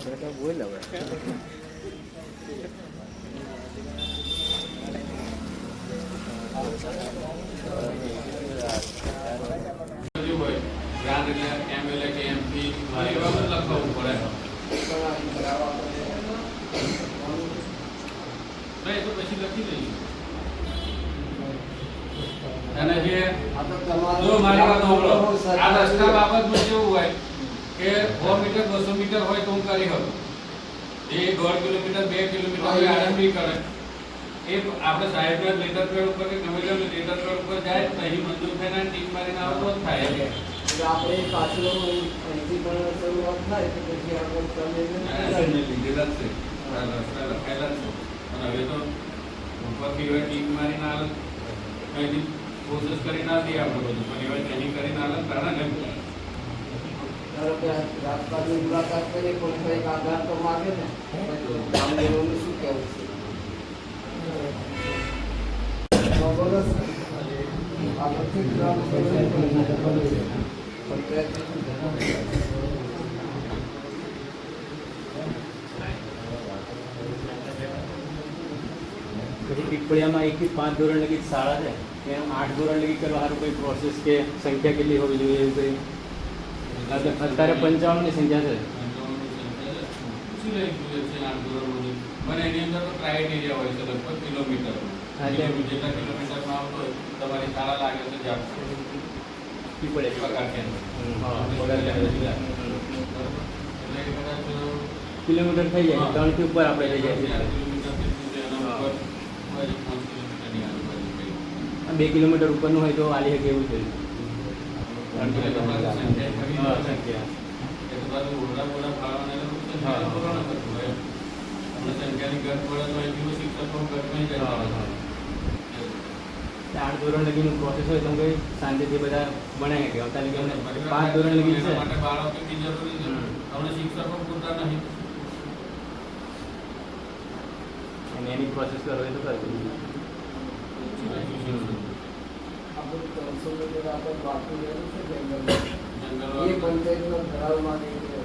બોલ હવે અને જે જો મારી વાત સાંભળો, આ રસ્તા બાબતમાં કેવું હોય કે 100 મીટર 200 મીટર હોય તો હું કરી શકું, એ 1.5 કિલોમીટર 2 કિલોમીટર હોય આરંભી કરે એ આપણે સાહેબના લેટર પેડ ઉપર કે ગમે તે લેટર પેડ ઉપર જાય તો અહીં મંજૂર થઈને ટીમ મારીને આવતો જ થાય. એટલે આપણે પાછળ અહીંથી પણ શરૂઆત થાય તો પછી આપણે લીધેલા જ છે, રસ્તા લખાયેલા જ છે. અને હવે તો ઉપરથી હવે ટીમ મારીને આવે અહીંથી પ્રોસેસ કરી ના દઈએ આપણે બધું, પણ એવા ટ્રેનિંગ કરીને આવે તારા ને રાજપાટની મુલાકાત કરીએ પણ કંઈક આધાર તો માગે ને ગામજનોનું શું કહેવું છે? પીપળિયામાં 1 થી 5 ધોરણ લગી શાળા છે, એમ 8 ધોરણ લગી કરવા સારું કોઈ પ્રોસેસ કે સંખ્યા કેટલી હોવી જોઈએ એવું કંઈ? અત્યારે 55 ની સંખ્યા છે. મને એની અંદર તો ક્રાઇટેરિયા હોય છે લગભગ કિલોમીટર, જેટલા કિલોમીટરમાં આવતો હોય તમારી શાળા લાગે છે જ્યાં કિલોમીટર થઈ જાય 3 થી ઉપર આપણે લઈ જાય. 2 કિલોમીટર ઉપરનું હોય તો આલી શકે એવું છે. ચાર ધોરણ લગીનું પ્રોસેસ હોય તો કઈ શાંતિથી બધા ભણાય કે અત્યારે કે 5 ધોરણ લગી છે બાળકોની જરૂરી છે, તમને શિક્ષકો પૂરતા નહીં અને એની પ્રોસેસ કરો હોય તો કરવું. એ પંચાયતનો ઠરાવ માંગે છે.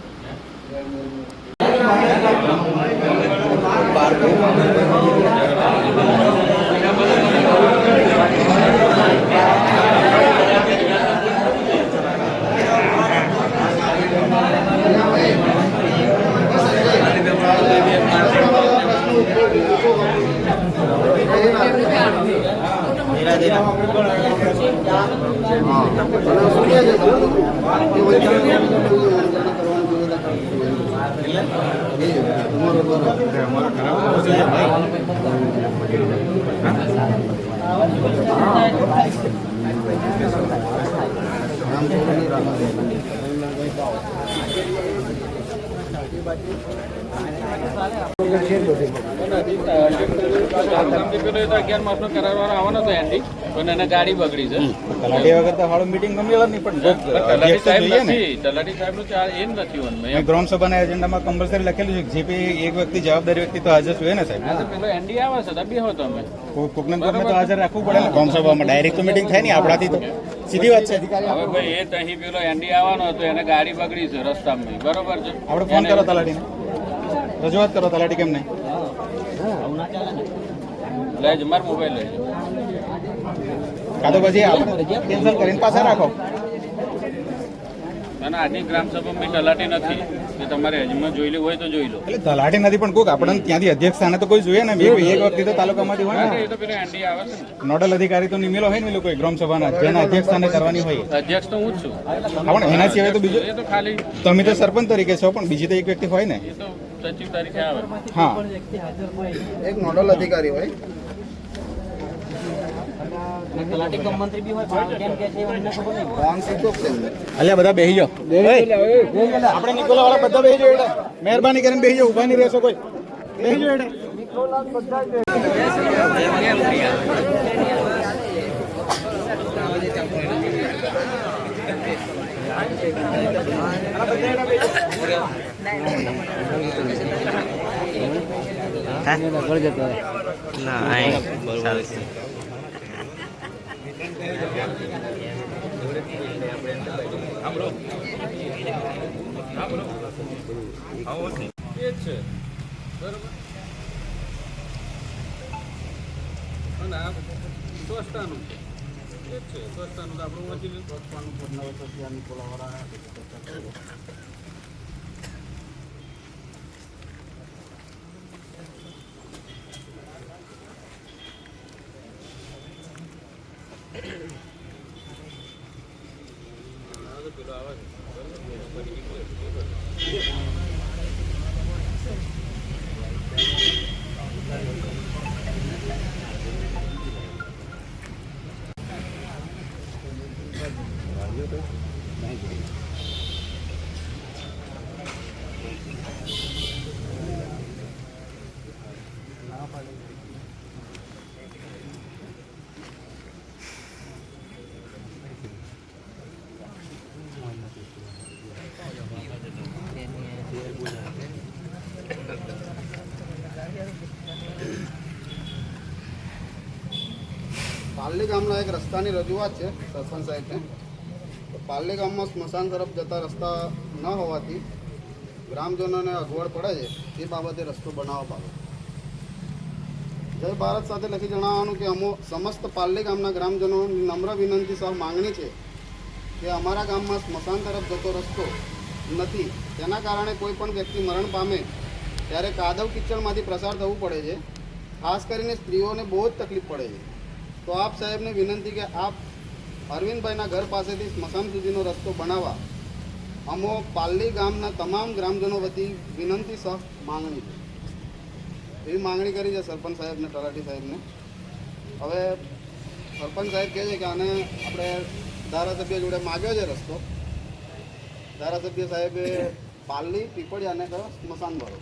ગાડી બગડી છે. તલાટી વગર તો હાડો મીટિંગ ગમેલા નહીં, પણ તલાટી સાહેબ નું એ નથી. ગ્રામ સભાના એજન્ડામાં કમ્પલસરી લખેલું છે કે જે એક વ્યક્તિ જવાબદારી વ્યક્તિ તો હાજર જોઈએ ને સાહેબ. પેલો એનડી આવે છે તબી હો તમે કોકને તો હાજર રાખવું પડે ને ગ્રામ સભામાં. ડાયરેક્ટ તો મીટિંગ થાય ને આપણાથી, તો સીધી વાત છે. હવે ભાઈ એ અહીં પેલો એનડી આવવાનો હતો, એને ગાડી બગડી છે રસ્તામાં, બરોબર છે. આપણે ફોન કરો તલાટીને, રજૂઆત કરો તલાટી કેમ નહીં. લેજો મારો મોબાઈલ લેજો, કાં તો પછી આપણે કેન્સલ કરીને પાછા રાખો. અને આજની ગ્રામસભામાં તલાટી નથી કે તમારે હજમાં જોઈ લેવું હોય તો જોઈ લો. એટલે તલાટી નથી પણ કોઈક આપણને ત્યાંથી અધ્યક્ષ સ્થાને તો કોઈ જોઈએ ને. એક વખતે તો તાલુકામાંથી હોય ને, એ તો પેલો એનડી આવે છે ને, નોડલ અધિકારી તો નિમેલો હોય ને લોકો ગ્રામ સભાના, જેના અધ્યક્ષ સ્થાને કરવાની હોય. અધ્યક્ષ તો હું જ છું. પણ એના સિવાય તો બીજું, એ તો ખાલી તમે તો સરપંચ તરીકે છો, પણ બીજી તો એક વ્યક્તિ હોય ને. એ તો સચિવ તરીકે આવે. હા, એક નોડલ અધિકારી હોય. અલ્યા બધા બેસી જાઓ, આપણે નિકોલા વાળા બધા બેસી જાઓ. મહેરબાની કરીને બેસી જાઓ, ઉભા નહીં રહેશો કોઈ. બેસી જાઓ. છે બરોબર. અને આ સ્વચ્છતાનું છે એ જ છે સ્વચ્છતાનું તો આપણું વાંચી લીધું. સ્વચ્છતાનું પૂર્ણ હોય તો ત્યાં નિકોલાવાળા પેલો આવે છે બરોબર બની ગયું. પાલડી ગામના એક રસ્તાની રજૂઆત છે સરપંચ સાહેબને. તો પાલડી ગામમાં સ્મશાન તરફ જતા રસ્તા ન હોવાથી ગ્રામજનોને અગવડ પડે છે એ બાબતે રસ્તો બનાવવા બાબતે જય ભારત સાથે લખી જણાવવાનું કે સમસ્ત પાલડી ગામના ગ્રામજનોની નમ્ર વિનંતી સહ માંગણી છે કે અમારા ગામમાં સ્મશાન તરફ જતો રસ્તો નથી. તેના કારણે કોઈ પણ વ્યક્તિ મરણ પામે ત્યારે કાદવ કિચડમાંથી પસાર થવું પડે છે. ખાસ કરીને સ્ત્રીઓને બહુ જ તકલીફ પડે છે. તો આપ સાહેબને વિનંતી કે આપ અરવિંદભાઈના ઘર પાસેથી સ્મશાન સુધીનો રસ્તો બનાવવા અમો પાલડી ગામના તમામ ગ્રામજનો વતી વિનંતી સહ માંગણી છે. એવી માંગણી કરી છે સરપંચ સાહેબને, તલાટી સાહેબને. હવે સરપંચ સાહેબ કહે છે કે આને આપણે ધારાસભ્ય જોડે માગ્યો છે રસ્તો. ધારાસભ્ય સાહેબે પાલડી, પીપળિયા અને સ્મશાન ભરો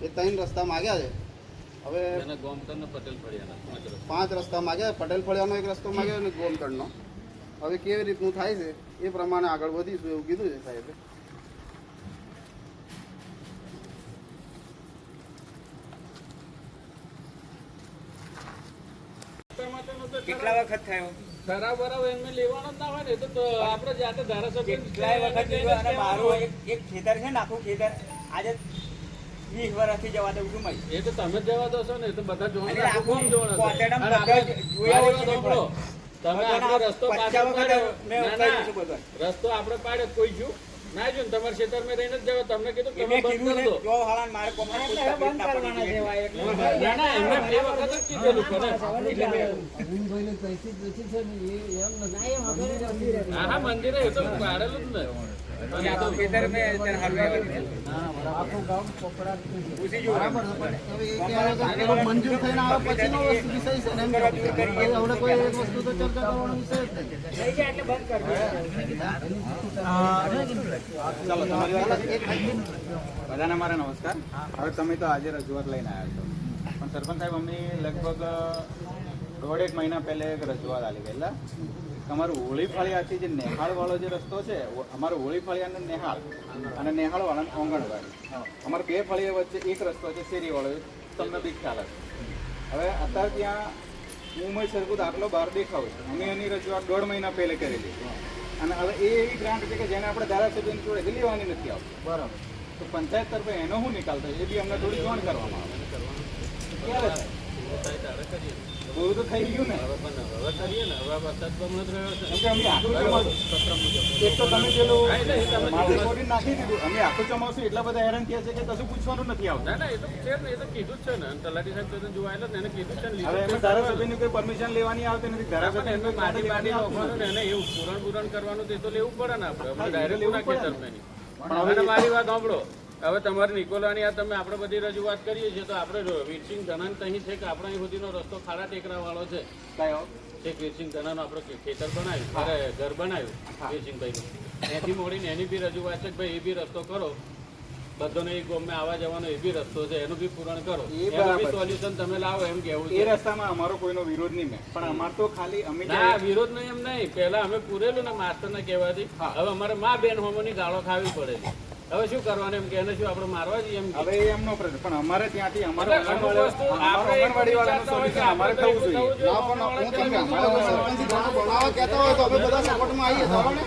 એ 3 રસ્તા માગ્યા છે. હવે પટેલ ફળિયાના 5 રસ્તા માગ્યા. પટેલ ફળિયાનો એક રસ્તો માગ્યો અને ગોમતળનો. હવે કેવી રીતનું થાય છે એ પ્રમાણે આગળ વધીશું એવું કીધું છે સાહેબે. કેટલા વખત થયો? ખરાબ બરાબર એમને લેવાનો જ ના હોય ને તો આપણે જાતે ધારાસભ્ય કેટલાય વખત થયો. અને મારું એક ખેતર છે ને, આખું ખેતર આજે 20 વર્ષથી જવા દઉં છું. એ તો તમે જ જવા દો છો ને, એ તો બધા અને જોવા આખું જોવાના કોટેડામાં અને આપણે જોયા હોય છે સાંભળો, તમે આપણો રસ્તો 50 પાછળ વખત પાડ્યો. મેં ના, ઉતાર્યું ના. છે બધું. રસ્તો આપણે પાડ્યો કોઈ જો ના જો તમારા ખેતરમાં રહીને જ જવા. તમને કીધું તમે મેં બંધ કીધું કરી ને, દો. જો હાલાન મારે કોમમાં કોઈ તકલીફ ના પડવી જોઈએ. ના ના એમને એ વખત જ કીધેલું છે ને. અરવિંદભાઈને કઈથી જતી છે ને એ એમ નથી. હા હા મંદિરે એ તો પાડેલું જ ને. અને આખું ખેતર મેં તેને હરવાયું છે. આખું ગામ પોપડા પૂછી જુઓ. બરાબર છે, પણ હવે એ કહેવાય કે પેલો મંજૂર થઈને આવે પછીનો વસ્તુ વિષય છે ને એમ કહેવાય. હવે કોઈ એક વસ્તુ તો ચર્ચા કરવાનો વિષય જ નહીં. થઈ જાય એટલે બંધ કરી બધાને મારા નમસ્કાર. હવે તમે તો આજે રજૂઆત લઈને આવ્યા છો, પણ સરપંચ સાહેબ અમને લગભગ 1.5 મહિના પહેલા એક રજૂઆત આવી ગયેલા. તમારું હોળી ફળિયાથી જે નેહાળ વાળો જે રસ્તો છે, અમારો હોળી ફળિયાને નેહાળ અને નેહાળ વાળાને આંગણવાડી, અમારા 2 ફળિયા વચ્ચે એક રસ્તો છે શેરી વાળો. તમને બી ખ્યાલ હશે. હવે અત્યારે ત્યાં હું સરખું દાખલો બહાર દેખાવું છું. અમે એની રજૂઆત 1.5 મહિના પહેલે કરેલી અને હવે એ એવી ગ્રાન્ટ છે કે જેને આપણે ધારાસભ્યની જોડે લેવાની નથી આવતી. બરાબર. તો પંચાયત તરફે એનો શું નિકાલ થાય એ બી અમને થોડી જાણ કરવામાં આવે. ક્યારે થાય? પૂરું તો થઈ ગયું ને. હવે કરીએ ને, હવે વરસાદ બમણો જ રહ્યો છે. કેમ કે અમે આખું ચોમાસું એક તો તમે પેલું માટી ખોદી નાખી દીધું. અમે આખું ચોમાસું એટલા બધા હેરાન થયા છે કે કશું પૂછવાનું નથી આવતું. ના ના એ તો છે ને, એ તો કીધું જ છે ને. તલાટી સાહેબ તો જોવાયેલો ને, એને કીધું છે ને. હવે એમાં ધારાસભ્યની કોઈ પરમિશન લેવાની આવતી નથી. ધારાસભ્ય એમને માટી બાટી નાખવાનું ને એને એવું પૂરણ કરવાનું તે તો લેવું પડે ને આપણે. આપણે ડાયરેક્ટ નાખીએ તરફેની. અને મારી વાત સાંભળો, હવે તમારે નિકોલાની આ તમે આપણે બધી રજૂઆત કરીએ છીએ તો આપણે વીરસિંહ ધનાન અહીં છે કે આપણા અહીં સુધીનો રસ્તો ખાડા ટેકરા વાળો છે. કયો? એક વીરસિંહ ધનાનું આપણે ખેતર બનાવ્યું, અરે ઘર બનાવ્યું વીરસિંહભાઈનું. એથી મોડીને એની બી રજૂઆત છે કે ભાઈ એ બી રસ્તો કરો. બધાને એક ગામમાં આવવા જવાનો એ બી રસ્તો છે, એનું બી પૂરણ કરો. એનું બી સોલ્યુશન તમે લાવો એમ કેવું છે. એ રસ્તામાં અમારો કોઈનો વિરોધ નહીં મેં, પણ અમાર તો ખાલી અમે ના વિરોધ નહીં એમ નહીં. પહેલા અમે પૂરેલું ને માસ્ટરને કહેવાથી. હવે અમારે મા બેન હોમોની ગાળો ખાવી પડે છે. હવે શું કરવાનું એમ કે એને શું આપણે મારવા જઈએ એમ? હવે એમનો પ્રશ્ન, પણ અમારે ત્યાંથી અમારો અમુક વસ્તુ આંગણવાડી વાળાનું સોલ્યુશન અમારે થવું જોઈએ. ના, પણ હું તમને અમારા સરપંચી ગામો બનાવવા કહેતા હોય તો અમે બધા સપોર્ટમાં આવીએ. ચાલો ને,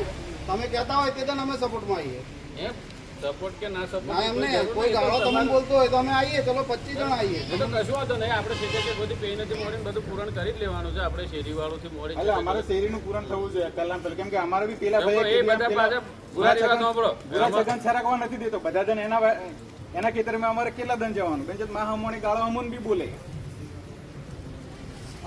તમે કહેતા હોય તે તો અમે સપોર્ટમાં આવીએ. એમ સપોર્ટ કે ના સપોર્ટ ના એમ નહીં, કોઈ ગાળો તમને બોલતો હોય તો અમે આવીએ, ચલો 25 જણ આવીએ. એ તો કશું વાંધો નહીં, આપણે શેરી બધી પે નથી મોડી બધું પૂરણ કરી જ લેવાનું છે. આપણે શેરીવાળું થી મોડી એટલે અમારે શેરીનું પૂરણ થવું જોઈએ કલામ પેલા, કેમ કે અમારે બી પેલા ભાઈ એ બધા પાછા બુરા રિવાજ સાંભળો. સગન સરકવા નથી દેતો. બધા જણ એના ખેતરમાં અમારે કેટલા દન જવાનું, કેમ કે મા હમોની ગાળો અમુન બી બોલે.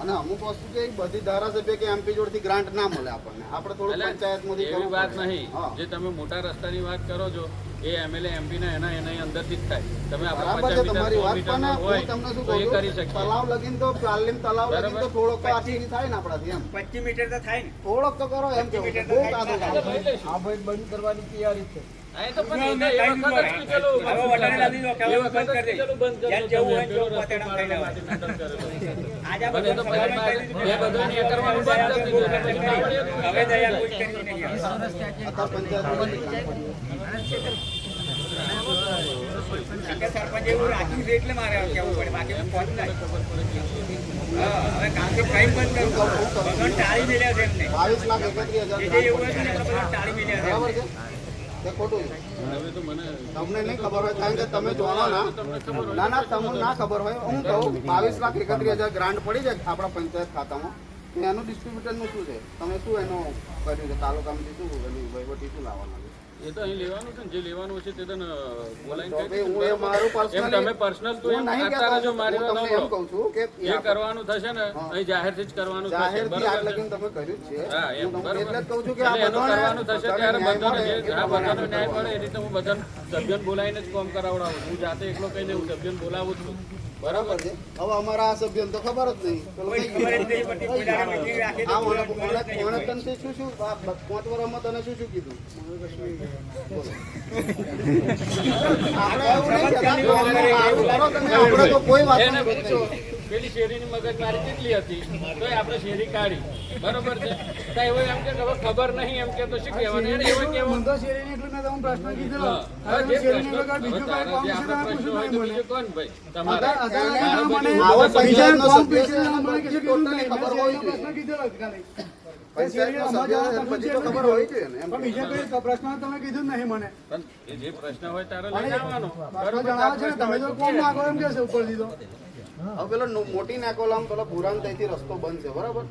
અને અમુક વસ્તુ છે એ બધી ધારાસભ્ય કે એમપી જોડથી ગ્રાન્ટ ના મળે આપણને. આપણે થોડું એટલે પંચાયતમાંથી એવી કરવું વાત પડે. નહીં. હા. જે તમે મોટા રસ્તાની વાત કરો છો એ એમએલએ એમપી ના એના અંદરથી જ થાય. તમે બરાબર આપણે છે 50 તમારી વાત, મીટર પણ હોય હું તમને શું તો એ કહું કરી છું, શકીએ. તલાવ લગીન તો પ્રાલિમ તલાવ લગીન તો થોડોક તો આથી થાય ને આપણાથી એમ 25 મીટર તો થાય ને. થોડોક તો કરો એમ કેવું છે. બહુ કાદો એટલે થાય. ભાઈ લઈશું. આ ભાઈ બંધ કરવાની તૈયારી છે. હા, એ તો પણ એ વખત જ કીધેલું. હવે વટાણે લાદી દો, એ વખત જ કીધેલું બંધ કરજો. જ્યાં જવું હોય પેલો તો રસ્તો પતેડા મારેલો, ખાઈ માટીનો ડર કરેલો. આજે આ પણ એ તો પછી એ બધાને એ કરવાનું બંધ કરી દીધું. એટલે પછી આવડે એટલું. હવે દયા કોઈ કરી નહીં. અત્યારે પંચાયતમાંથી ગ્રાન્ટ કે સરપંચ એવું રાખ્યું છે એટલે મારે કેવું પડે, બાકી હું પહોંચ નહીં. હા, હવે કામથી કઈ બંધ કરું. ભગવાન ટાળી મેલ્યા છે એમને. 22 લાખ 31 હજાર જે એવું હતું ને એટલે બધા ટાળી મેલ્યા છે બરાબર એમને. છે તે ખોટું છે. હવે તો મને તમને નહીં ખબર હોય કારણ કે તમે જોવાનો ના ના તમને ના ખબર હોય. હું કહું 22 લાખ 31 હજાર ગ્રાન્ટ પડી જાય આપણા પંચાયત ખાતામાં. એનું ડિસ્ટ્રીબ્યુટરનું શું છે? તમે શું એનું કર્યું છે? તાલુકામાંથી શું એનું વહીવટી શું લાવવાના છે? એ તો અહીં લેવાનું છે ને, જે લેવાનું છે તે તને બોલાવીને તો કહી ભાઈ દઈશું. હું એ મારું એમ personally- તમે પર્સનલ તો હું એમ નહીં અત્યારે કહેતો. જો મારી હું વાત તમને એમ સાંભળો. કહું છું કે જે કરવાનું થશે ને હા. અહીં જાહેરથી જ કરવાનું થશે. જાહેરથી આગ બરાબર છે? લગીને તમે કર્યું જ છે. હા, એમ હું તમને બરાબર. એટલે જ કહું છું કે આ એટલે એનું કરવાનું થશે ત્યારે ન્યાય બધાને મળે, જે એ હા, બધાનો પ્રમાણે ન્યાય મળે એ રીતે હું બધાને સભ્યોને બોલાવીને જ કામ કરાવડાવું. હું જાતે એકલો કહીને હું સભ્યોને બોલાવું જ છું. બરાબર છે. હવે અમારા આ સભ્યોને તો ખબર જ નહીં. પેલો કોઈ ખબર જ નહીં પડતી. કોઈ દાડે meeting રાખી તો આ કોઈ ઓણે- બોલે જ નહીં. ઓણે તને શું શું આ 5 વર્ષમાં તને શું શું કીધું? આપણે એવું નહીં કહેતા. આવું કરો તમે. આપણે તો કોઈ વાત એને નહીં. પૂછો, પેલી શેરીની મગજમારી કેટલી હતી તોય આપણે શેરી કાઢી. બરોબર છે? તો એવો એમ કે હવે ખબર નહીં એમ કે તો શું કહેવાનું? એને એવો કહેવાનું. હા, જે પ્રશ્ન, હવે તારા જે આપણે પ્રશ્ન હોય તો બીજું કોણ ભાઈ? તમારા. આવો પંચાયતનો સભ્ય છે, એને બધી ટોટલી ખબર હોવી જોઈએ. પંચાયતનો સભ્ય છે, બધી તો ખબર હોવી જોઈએ ને. એમ બીજા કોઈ પ્રશ્ન તમે કીધું જ નહીં મને. પણ એ જે પ્રશ્ન હોય તારે લઈને આવવાનો. પ્રશ્ન જણાવો છે ને, તમે તો કોમ માંગો એમ કે છે ઉપર દીધો. હવે પેલો મોટી નાકોલામ પેલો પુરાણ ત્યાંથી રસ્તો બંધ છે, બરાબર?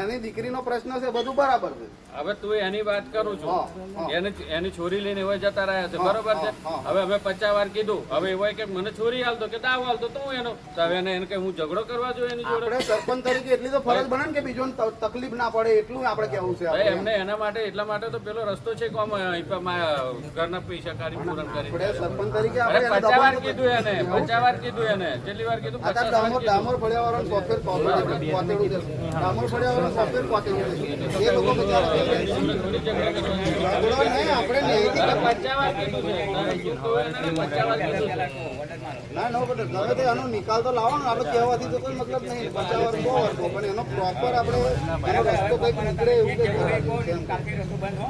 એની દીકરીનો પ્રશ્ન છે, બધું બરાબર છે. હવે તું એની વાત કરું છું. હા, હા. એની છોરી લઈને એવા જતા રહ્યા છે. બરોબર છે? હા. હવે અમે 50 વાર કીધું. હવે એવો કે મને છોરી હાલતો કે દાવ હાલતો તો હું એનો તો હવે એને કે હું ઝઘડો કરવા જોઈએ એની જોડે. આપણે સરપંચ તરીકે એટલી તો ફરજ બને ને કે બીજોને તકલીફ ના પડે એટલું આપણે કેવું છે ભાઈ આપણે. એમને એના માટે એટલા માટે તો પેલો રસ્તો છે કે ઘરના પૈસા કાઢી પૂરણ કરી. આપણે સરપંચ તરીકે અરે આપણે 50 વાર કીધું એને, 50 વાર કીધું એને. કેટલી વાર કીધું? 50 વાર ડામર કીધું. ડામર ફળિયાવાળાનું સોફ્ટવેર કોતેડું છે. ડામર ફળિયાવાળાનું સોફ્ટવેર કોતેડું છે. એ લોકો બિચારા થોડી ઝઘડા કરવાની. ઝઘડો નહીં, આપણે ન્યાયથી અરે 50 વાર કીધું છે. તારે કીધું હોય ને 50 વાર કીધું છે. ના નો બટ ગમે તે આનો નિકાલ તો લાવવાનો. આપણે કહેવાથી તો કોઈ મતલબ નહીં. 50 વર્ષ 100 વર્ષ પણ એનો પ્રોપર આપણે એનો રસ્તો કંઈક નીકળે એવું કંઈક કરવાનું છે. કાલથી રસ્તો બંધ હો.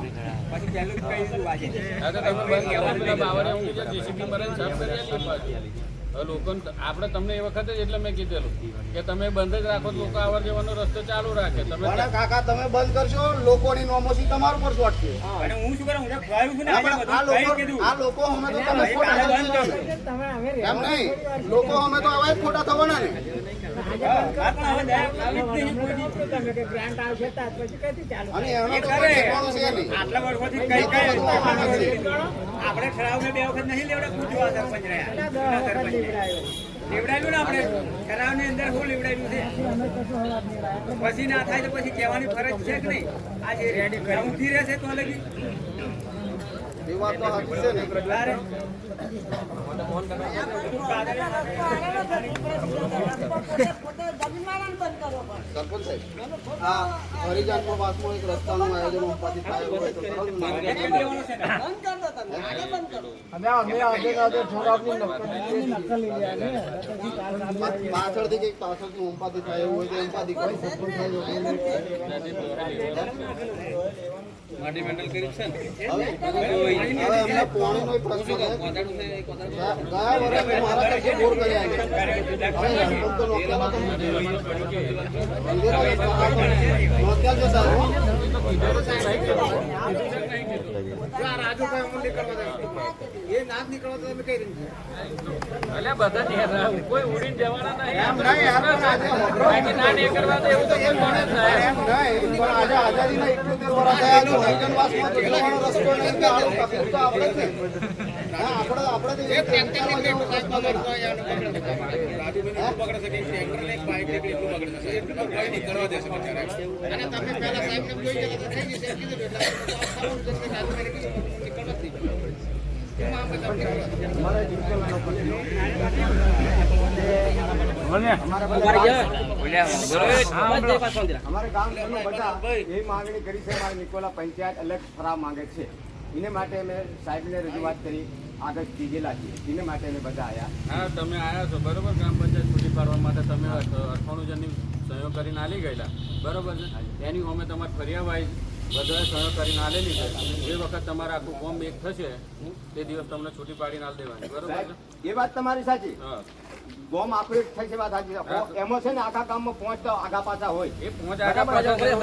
પછી પહેલું જ કહી દીધું આજે. હા, તો તમે બંધ કરો. પેલા બાવળિયા ઊંઘી જાય, JCB મરાઈને સાફ કરી આલીએ પાછું. હવે લોકોને આપણે તમને એ વખતે જ એટલે મેં કીધેલું કે તમે બંધ જ રાખો તો લોકો આવર જવાનો રસ્તો ચાલુ રાખે. તમે પણ કાકા તમે બંધ કરશો, લોકોની નોમોસી તમારું પર શોટ છે. અને હું શું કરું? હું તો ખવાયું છું ને આજે આપણે આ બધું લોકો કહી કીધું. આ લોકો અમે તો તમે ભાઈ, ખોટા કાલે બંધ થવાના કરો. છે. એમ નહીં, લોકો અમે તો આવા જ ખોટા થવાના ને. હા, પણ હવે દયા આવી જ નહીં કોઈ દી. અને એનો એ તો કરે. કોઈ ઠેકાણું છે નહીં. આટલા વર્ષોથી કઈ કઈ આપણે ઠરાવને 2 વખત નહીં લેવડા પૂછવા સરપંચ રહ્યા. લેવડાયેલું ને આપણે ઠરાવની અંદર શું લેવડાયેલું છે? પછી ના થાય તો પછી કહેવાની ફરજ છે કે નહીં? આજે ઊંઘી રહેશે તો લગી એ વાત તો સાચી છે ને. તારે સરપંચ સાહેબ, આ હરિજાનપુર પાસમાં એક રસ્તાનું આયોજન ઉપાધિ થાય એવું હોય તો કરો ને. કેમ લેવાનો છે ને? પાછળથી કંઈક પાછળથી ઉપાધિ થાય એવું હોય તો ઉપાધિ કોઈ સરપંચ સાહેબ માટી મેન્ટલ કરી છે ને. હવે એમને પાણીનો પ્રશ્ન છે. ગયા વર્ષે અમારા તરફથી બોર કર્યા છે. હવે લગભગ તો નોખેલા તો નોખેલ છે સાહેબ. રાજુભાઈ હું નીકળવા દે. એ ના જ નીકળવા તો તમે કઈ રીતે એટલે બધા નહીં, કોઈ ઉડીને જવાના નહીં. એમ નહીં યાર, પણ આજે બાકી ના નહીં કરવા દે એવું તો કોઈ માણસ ના. એમ નહીં, પણ આજે આઝાદીના 71 વર્ષ થયા છે. વૈકનવાસમાં જેટલો ઘણો રસ્તો નહીં કે આનો તકલીફ તો આપણે જ ને. હા, આપણે તો એક અમારે ગામના બધા એ માંગણી કરી છે. અમારી નિકોલા પંચાયત અલગ ઠરાવ માંગે છે. એને માટે અમે સાહેબને રજૂઆત કરી, આગળ કીધેલા છીએ. એને માટે અમે બધા આવ્યા. હા, તમે આવ્યા છો બરોબર. ગ્રામ પંચાયત છૂટી પાડવા માટે તમે 98 જણની સહયોગ કરીને આલી ગયેલા બરોબર છે. એની અમે તમારે ફરિયાવાઈ બધાએ સહયોગ કરીને આલેલી છે. જે વખત તમારે આખું ફોર્મ એક થશે તે દિવસ તમને છૂટી પાડીને આલી દેવાની બરોબર છે. એ વાત તમારી સાચી. હા, ગોમ આખું એક થઈ છે, વાત સાચી છે. એમાં છે ને આખા ગામમાં 5 તો આગા પાછા હોય. એ 5 આગા પાછા હોય.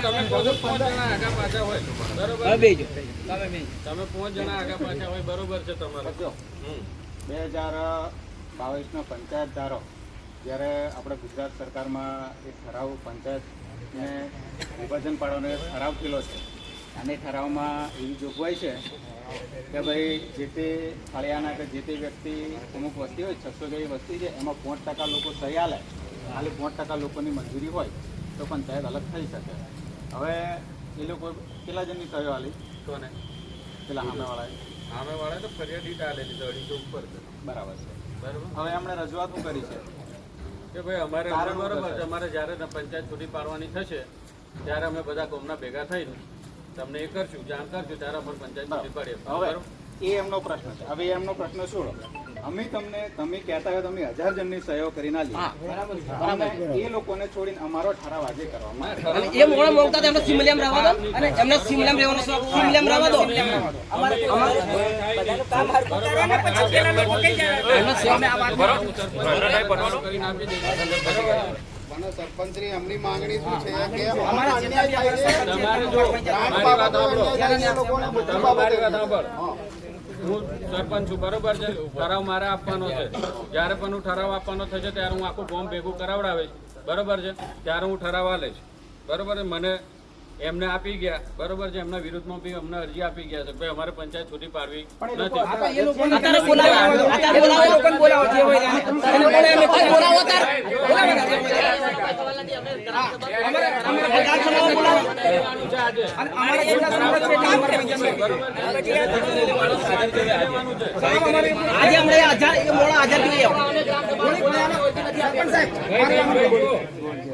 તમે કહો છો 5 જણા આગા પાછા હોય બરોબર. તમે 5 જણા આગા પાછા હોય બરોબર છે તમારે. 2022નો પંચાયત ધારો જ્યારે આપણે ગુજરાત સરકારમાં એક ઠરાવ પંચાયતને વિભાજન પાડવાનો એક ઠરાવ થયેલો છે. અને ઠરાવમાં એવી જોગવાઈ છે કે ભાઈ જે તે ફળિયાના કે જે તે વ્યક્તિ અમુક વસ્તી હોય 600 જેવી વસ્તી છે એમાં 5% લોકો સહી આલે, ખાલી 5% લોકોની મંજૂરી હોય તો પંચાયત અલગ થઈ શકે. હવે એ લોકો કેટલા જણની સહીઓ આલી? કોને? પેલા સામેવાળાએ. સામેવાળાએ તો ફરિયાદી આલેલી છે 250 ઉપર છે બરાબર છે. બરાબર. હવે એમણે રજૂઆત શું કરી છે કે ભાઈ અમારે બરોબર છે, અમારે જ્યારે પંચાયત છૂટી પાડવાની થશે ત્યારે અમે બધા ગામના ભેગા થઈને તમને એ કરશું, જાણ કરશું, ત્યારે અમારે પંચાયત છૂટી પાડીએ. હવે એ એમનો પ્રશ્ન છે. હવે એમનો પ્રશ્ન છોડો. અમે તમે કહેતા હોય તમે 1000 જણની સહીઓ કરીને આલી, અને એ લોકોને છોડીને અમારો ઠરાવ આજે કરવામાં અને એ મોણા મોંઘતા એમને સિમલિયમ રહેવા દો અને એમને સિમલિયમ રહેવાનો શોખ સિમલિયમ રહેવા દો. અમારે મને સરપંચની અમની માંગણી શું છે કે અમારા અન્યાય થાય છે. ગ્રાન્ટ બાબતે અન્યાય લોકોને બધી બાબતે. હું સરપંચ છું બરોબર છે. ઠરાવ મારે આપવાનો છે. જ્યારે પણ હું ઠરાવ આપવાનો થશે ત્યારે હું આખું ફોર્મ ભેગું કરાવડાવીશ બરોબર છે. ત્યારે હું ઠરાવ આલીશ બરોબર છે. મને એમને આપી ગયા બરોબર છે. એમના વિરુદ્ધમાં બી અમને અરજી આપી ગયા છે ભાઈ અમારે પંચાયત છૂટી પાડવી નથી. અત્યારે બોલાવો લોકોને બોલાવો જે હોય એને બોલાવો અત્યારે આજે અમને 1000 એ મોડા 1000 જોઈએ.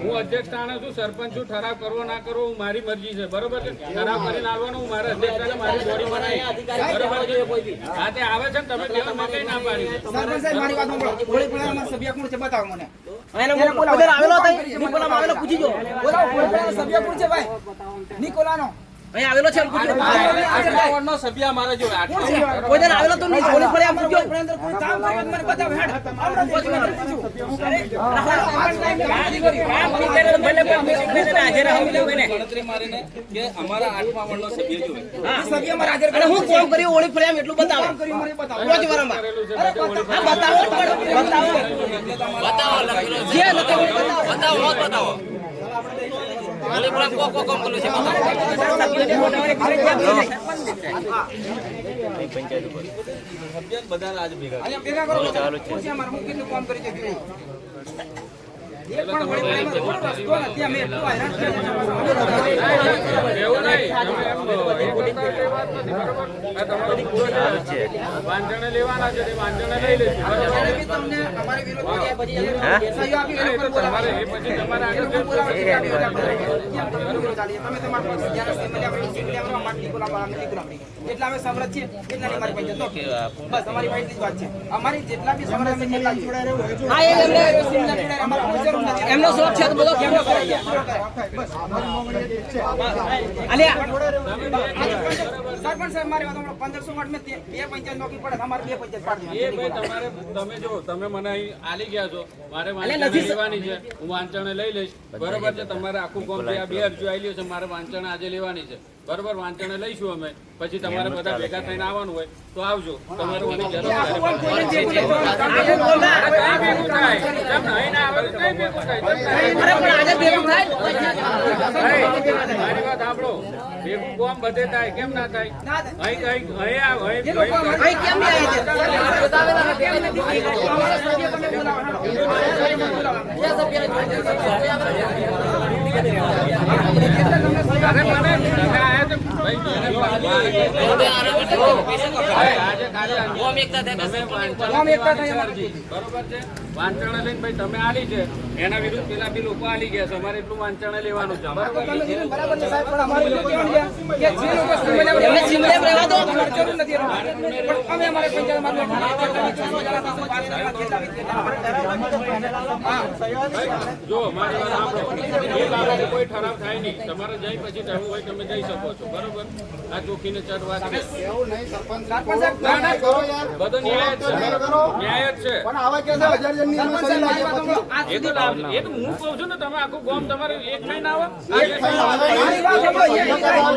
હું અધ્યક્ષ સ્થાને છું, સરપંચ છું. ઠરાવ કરવો ના કરવો હું મારી મરજી છે બરોબર છે. ઠરાવ કરીને આવવાનો હું મારા અધ્યક્ષ સ્થાને મારી બોડી બનાવી બરોબર છે. હા, તે આવે છે ને તમે કેવામાં કઈ ના પાડી છે. સરપંચ સાહેબ મારી વાત સાંભળો. ગોળી ફળિયાના સભ્ય કોણ છે બતાવો મને. એને બોલાવો આવેલો તઈ નિકોલામાં આવેલો પૂછી જો. બોલાવો ગોળી ફળિયાનો સભ્ય કોણ છે ભાઈ? નિકોલાનો. અહીં આવેલો છે પૂછજો. વાર્ડનો સભ્ય અમારે જો કોઈ દિન આવેલો તો નહીં ગોળી ફળિયા પૂછજો. કોઈ કામ કરે મને બતાવો હેડ. હમણાં પૂછું. સભ્ય મારા હાજર અને હું કોમ કર્યું ઓળી ફળિયામાં એટલું બતાવો. કર્યું મને બતાવો. રોજ વારંવાર બતાવો જે નથી બતાવો. ભેગા કરો પછી અમારે હું કેટલું કામ કરી શકીએ. એક પણ ગોળી ફળિયામાં થોડો રસ્તો નથી. અમે એટલું હેરાન થયા. એવું નહીં. તમે એમ એ કરતા એ વાત નથી બરોબર. આ તમારો પૂરો છે. વાંચણે લેવાના છે તે વાંચણે લઈ લેજો બરોબર. ત્યારે બી તમને અમારી વિરુદ્ધમાં જે સહીઓ આપી એ એ લોકો તો તમારે એ પછી તમારે આગળ તમે તમારા જ્યારે સિમલિયમ માટે નિકોલા એટલા અમે સમરત છીએ એટલાની મારી પંચાયત તો બસ અમારી પાસે જ વાત છે. અમારી જેટલા બી સમરત અમે જેટલા હા એ એમનો શોખ છે તો બધો કેમ કરાય બસ અમારી માંગણી એ જ છે. અલ્યા સરપંચ સાહેબ મારી વાત સાંભળો. 1500 વોટ મેં બે પંચાયત નોકરી પડે અમારે બે પંચાયત પાડી એ ભાઈ તમારે તમે જો તમે મને અહીં આલી ગયા છો મારે અલે વાંચણે નથી લેવાની છે હું વાંચણે લઈ લઈશ બરોબર છે તમારે આખું ગામ જે આ બે અરજીઓ આવેલી છે મારે વાંચણે આજે લેવાની છે બરોબર વાંચણે લઈશું અમે પછી તમારે બધા ભેગા થઈને આવવાનું હોય તો આવજો તમારે મને જરૂર આખું છે. ગામ કોઈને ભેગું નહીં થવાનું. કઈ ભેગું થાય જેમ નહીં ના આવે તો કઈ ભેગું થાય અરે પણ આજે ભેગું થાય મારી વાત સાંભળો ભેગું કોમ બધે થાય કેમ ના થાય ના થાય. અહીં અહીં આ એ લોકો અહીં કેમ નહીં આવ્યા છે? બતાવેલા નથી. કેમ નથી? અમારા સભ્ય તમે બોલાવો. બીજા સભ્યને જોઈજો. અરે મને તમે આયા તો ભાઈ આજે ખાલી કોમ એકતા થાય. તમે કોમ વાંચણ એકતા થાય. અરજી, બરોબર છે વાંચણે લઈને ભાઈ તમે આલી છે એના વિરુદ્ધ પેલા બી લોકો આલી ગયા છે અમારે એટલું વાંચણે લેવાનું છે બરોબર તમે કીધું બરાબર છે સાહેબ, પણ અમારે લોકો કેવું છે કે જે લોકો સિમલિયામાં રહેવા દો, અમારે જરૂર નથી રહેવાની. પણ અમે અમારે પંચાયતમાં જો મારી વાત સાંભળો એ બાબતે કોઈ ઠરાવ થાય નહીં તમારે જઈ પછી જવું હોય તમે જઈ શકો છો બરોબર આ ચોખીને ચટ વાત છે એવું નહીં સરપંચ સરપંચ સાહેબ, ના, ના, કરો યાર. બધો ન્યાય જ છે ન્યાય જ છે પણ આવા કે 1000 જણની એમાં સહી લાગે પછી એ તો એ તો હું કહું છું ને તમે આખું ગામ તમારે એક થઈને આવો એક થઈને આવે. મારી વાત સાંભળો, એ એક થઈને આવે.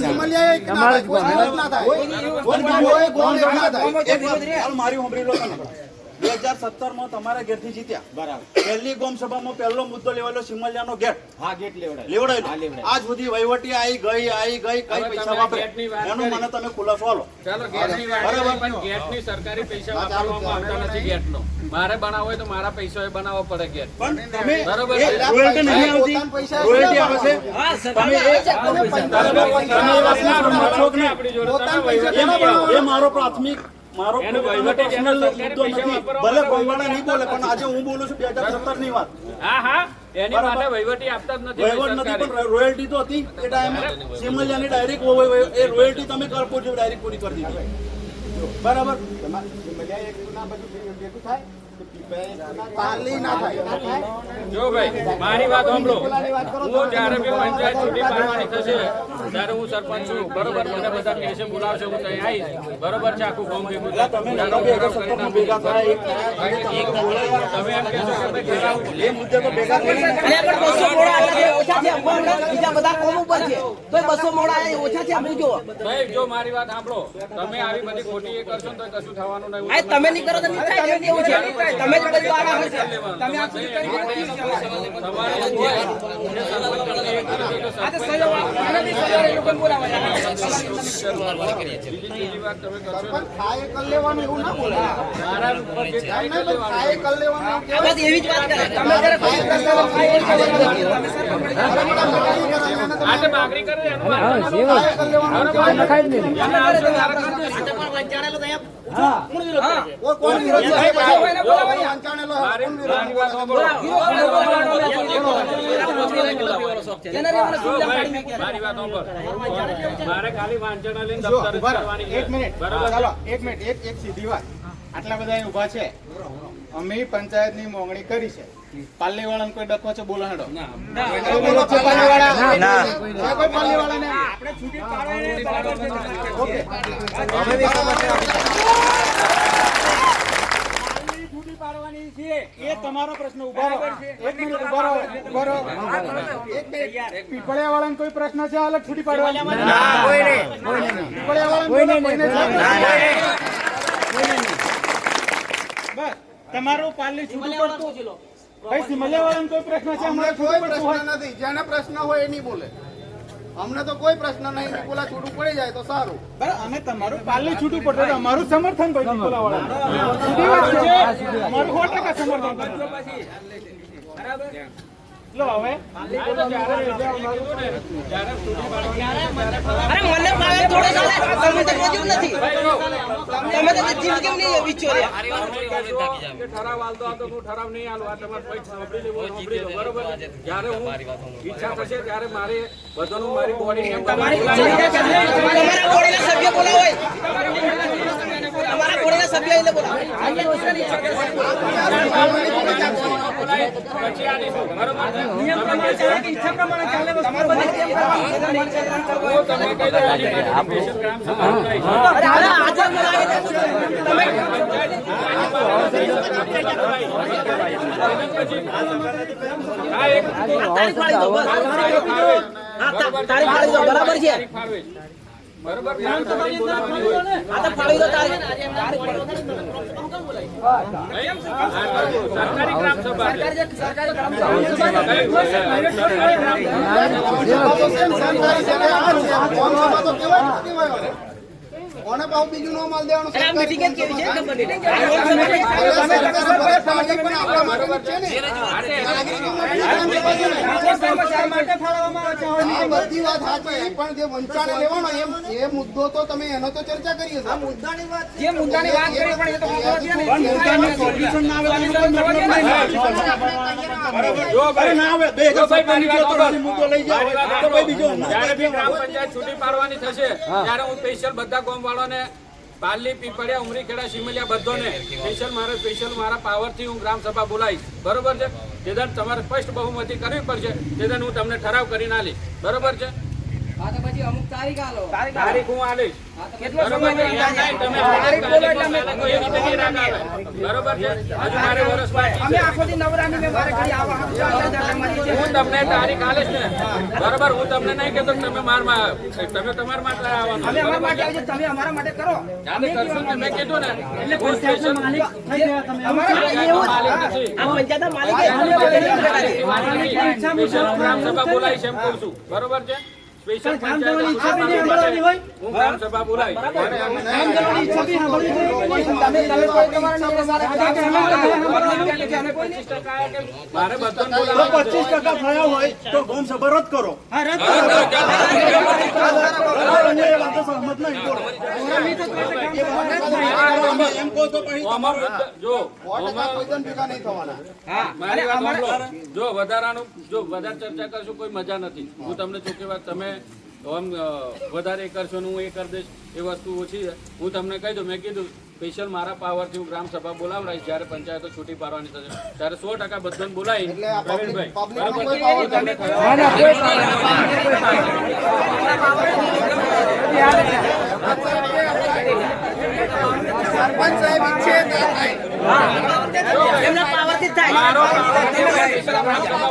સિમલિયા એક ના થાય, કોઈ દિવસ ના થાય. કોઈ ગોળ એક ના થાય. મારી ઉંમરી લો તમે 2017 માં તમારા ઘેરથી જીત્યા બરાબર પહેલી ગામ સભામાં પહેલો મુદ્દો લેવાયેલો સિમલિયાનો ગેટ હા ગેટ લેવડાય લેવડાયેલો આજ સુધી વહીવટી આવી ગઈ કઈ પૈસા વાપરે એનો મને તમે ખુલાસો આલો ચાલો ગેટની વાત કરીએ, પણ ગેટની સરકારી પૈસા વાપરવામાં આવતા નથી ગેટનો મારે બનાવવો હોય તો મારા પૈસા બનાવવો પડે ગેટ પણ તમે બરોબર એ રોયલ્ટી નહીં આવતી પોતાના પૈસા રોયલ્ટી આવે છે હા, તમે એ આપણી જોડે તમે વહીવટી એ મારો પ્રાથમિક મારો એનો વહીવટી જેનો સરકારી મુદ્દો પૈસા નથી વાપરવા ભલે માટે કોઈવાળા નહીં બોલે પણ આજે હું બોલું છું 2017 ની વાત હા હા એની માટે વહીવટી આપતા જ નથી વહીવટ નથી સરકારી. પણ રોયલ્ટી તો હતી એ ટાઈમે સિમલિયાની ડાયરેક્ટ એ રોયલ્ટી તમે કરપો છો ડાયરેક્ટ પૂરી કરી દીધી બરાબર સિમલિયા એક ના બધું ભેગું થાય તો પાલી ના થાય. જો ભાઈ મારી વાત સાંભળો હું જ્યારે બી પંચાયત ચૂંટણી પાડવાની થશે ત્યારે હું સરપંચ છું બરોબર મને બધા કેસે બોલાવશે હું ત્યાં આવીશ બરોબર છે આખું ગામ ભેગું થાય. તમે નાના ભેગા સત્તરમાં ભેગા થાય તમે એમ કહેશો કે ભાઈ ઘેર આવું. એ મુદ્દે તો ભેગા થઈ અરે પણ 200 મોડા આટલા ઓછા છે. બીજા બધા કોમ ઉપર છે તો 200 મોડા આયા ઓછા છે. આપણે જો ભાઈ જો મારી વાત સાંભળો તમે આવી બધી ખોટી એ કરશો ને તો કશું થવાનું નહીં. આ તમે નહીં કરો તો નહીં થાય. કેમ એવું છે? તમે જ બધું આવા છે. તમે આ સુધી કરી તમારે એવું હોય કે સરપંચ તમને એ કરે છે તો આ તો સહયોગ આને બી સહયોગ એ લોકોને બોલાવે છે. બીજી વાત તમે કરશો ને પણ ખાય કર લેવાનું એવું ના બોલે. મારા ઉપર જે થાય એમ નહીં, પણ ખાય કર લેવાનું એવું આ કહેવાય. બસ એવી જ વાત કરે. તમે જ્યારે ખાઈ કર લેવા ખાઈ એ ખબર નથી. તમે સરપંચ મળી જાઓ. આ તો માગણી કરે એનું વાત ખાય કર લેવાનું એવું કહેવાય. આ તો પણ વંચાણેલો તો અહીંયા કોણ વિરોધ કરે છે? કોણ વિરોધ કરે? પૈસા હોય ને બોલાવવાની. વંચાણેલો હોય, મારી કોણ વિરોધ મારી વાત સાંભળો મારી વાત સાંભળો મારે ખાલી વાંચણા લઈને દફતર જ કરવાની છે. એક મિનિટ બરાબર ચાલો એક મિનિટ એક સીધી વાત આટલા બધા અહીં ઊભા છે અમે પંચાયતની મોંગણી કરી છે પાલ્લીવાળાને કોઈ ડખો છે બોલો હેડો કોઈ બોલો છે પાલ્લીવાળા? કોઈ પાલ્લીવાળા નહીં. આપણે છૂટી પાડવાની બરાબર છે. ઓકે છૂટી પાડવાની છે એ તમારો પ્રશ્ન ઉભા રહો એક મિનિટ ઉભા રહો એક મિનિટ પીપળિયાવાળાને કોઈ પ્રશ્ન છે અલગ છૂટી પાડવાની પીપળિયાવાળાને કોઈને બસ તમારું પાલ્લી છૂટું પડતું ભાઈ સિમલિયાવાળાને કોઈ પ્રશ્ન છે અમને હમણાં કોઈ છૂટું પડતું પ્રશ્ન હોય નથી. જેને પ્રશ્ન હોય એ નહીં બોલે. અમને તો કોઈ પ્રશ્ન નહીં. નિકોલા છૂટું પડી જાય તો સારું. બરાબર અમે તમારું પાલ્લી છૂટું પડતું તો અમારું સમર્થન ભાઈ નિકોલાવાળાનું. સીધી વાત છે અમારું 100% સમર્થન બરાબર લો હવે અરે મને પાવે થોડો ચાલે. તમે તો રોજ નથી. તમે તો જીવ કેમ નહીં વિચાર્યા? કે ઠરાવ આલતો હતો હું ઠરાવ નહીં આલું આ તમારે ભાઈ સાંભળી લેવું સાંભળી લો બરોબર જ્યારે હું ઈચ્છા થશે ત્યારે મારે બધાનું મારી બોડી તમારા બોડીના સભ્ય બોલાવો. તમારા બોડીના સભ્ય એટલે બોલાવો. પછી આવીશું. બરોબર છે? નિયમ પ્રમાણે ચાલે કે ઈચ્છા પ્રમાણે ચાલે વસ્તુ? તમે કહી દો, આની માટે સ્પેશિયલ ગ્રામ સભા બોલાવી છે. અરે આજે બોલાવે છે. હા, એક તારીખ ફાળી દો બસ. હા, તારીખ ફાળી દો બરાબર છે. બરોબર, ગ્રામ સભાની બોલાવવાની હોય. આ તો ફાળી દો તારીખ. સરકારી ગ્રામ સભા છે. સરકારી ગ્રામ કોને પાછું બીજું નો માલ દેવાનો આ મીટિંગ જ કેવી છે ખબર નહીં. બધી વાત સાચી પણ જે વંચાણે લેવાનો એ મુદ્દો તો તમે એનો તો ચર્ચા કરી હશે. જે મુદ્દાની વાત કરી પણ એ તો જો ભાઈ, ના આવે જો ભાઈ, મારી વાત સાંભળો. મુદ્દો લઈ જાઓ મારી વાત તો ભાઈ બીજો સાંભળો. જ્યારે બી ગ્રામ પંચાયત છૂટી પાડવાની થશે ત્યારે હું સ્પેશિયલ બધા ગામવાળાને પાલી પીપળિયા ઉમરીખેડા સિમલિયા બધોને સ્પેશિયલ મારા પાવરથી હું ગ્રામ સભા બોલાવીશ. બરોબર છે? તેદન તમારે સ્પષ્ટ બહુમતી કરવી પડશે. તેદન હું તમને ઠરાવ કરીને આલીશ. બરોબર છે? તારીખ હું આલીશ. બરોબર છે? એમ નહીં, તમે તારીખ બોલો એટલે અમે તો એ રીતે નહીં રાખીએ. બરોબર છે? હજુ મારે વર્ષ બાકી છે. અમે આખોથી નવરાની મેં મારે કરી આવા હું તમને તારીખ આલીશ ને. બરોબર, હું તમને નહીં કહેતો કે તમે તમારા માટે આવવાનું. અમે અમારા માટે આવજો, તમે અમારા માટે કરો. જાતે કરશો ને, મેં કીધું ને. હું સ્પેશિયલ અમારા એવું માલિક નથી. આ પંચાયતના માલિક સ્પેશિયલ ગ્રામ સભા બોલાવીશ એમ કહું છું. બરોબર છે? સ્પેશિયલ પંચાયત હું ગ્રામ સભા બોલાવીશ. મારે બધાને બોલાવવાનું છે. 25% થયા હોય તો ગોમ સભા રદ કરો. સહમત નહીં એમ કહો તો પછી અમારું જો 100% કોઈદન ભેગા નહીં થવાના. મારી વાત સાંભળો. જો વધારે ચર્ચા કરશું કોઈ મજા નથી. હું તમને ચોખ્ખી વાત, તમે આમ વધારે કરશો ને હું એ કરી દઈશ એ વસ્તુ ઓછી છે. હું તમને કહી દઉં, મેં કીધું સ્પેશિયલ મારા પાવરથી હું ગ્રામ સભા બોલાવડાવીશ. જ્યારે પંચાયતો છૂટી પાડવાની થશે ત્યારે 100% બધાને બોલાવી એટલે આ પ્રવીણભાઈ. પબ્લિકનો બરાબર? કોઈ પાવર હું તમને સરપંચ સાહેબ ઈચ્છે તો થાય. એમના પાવરથી જ થાય. મારો પાવરથી સ્પેશિયલ ગ્રામ સભા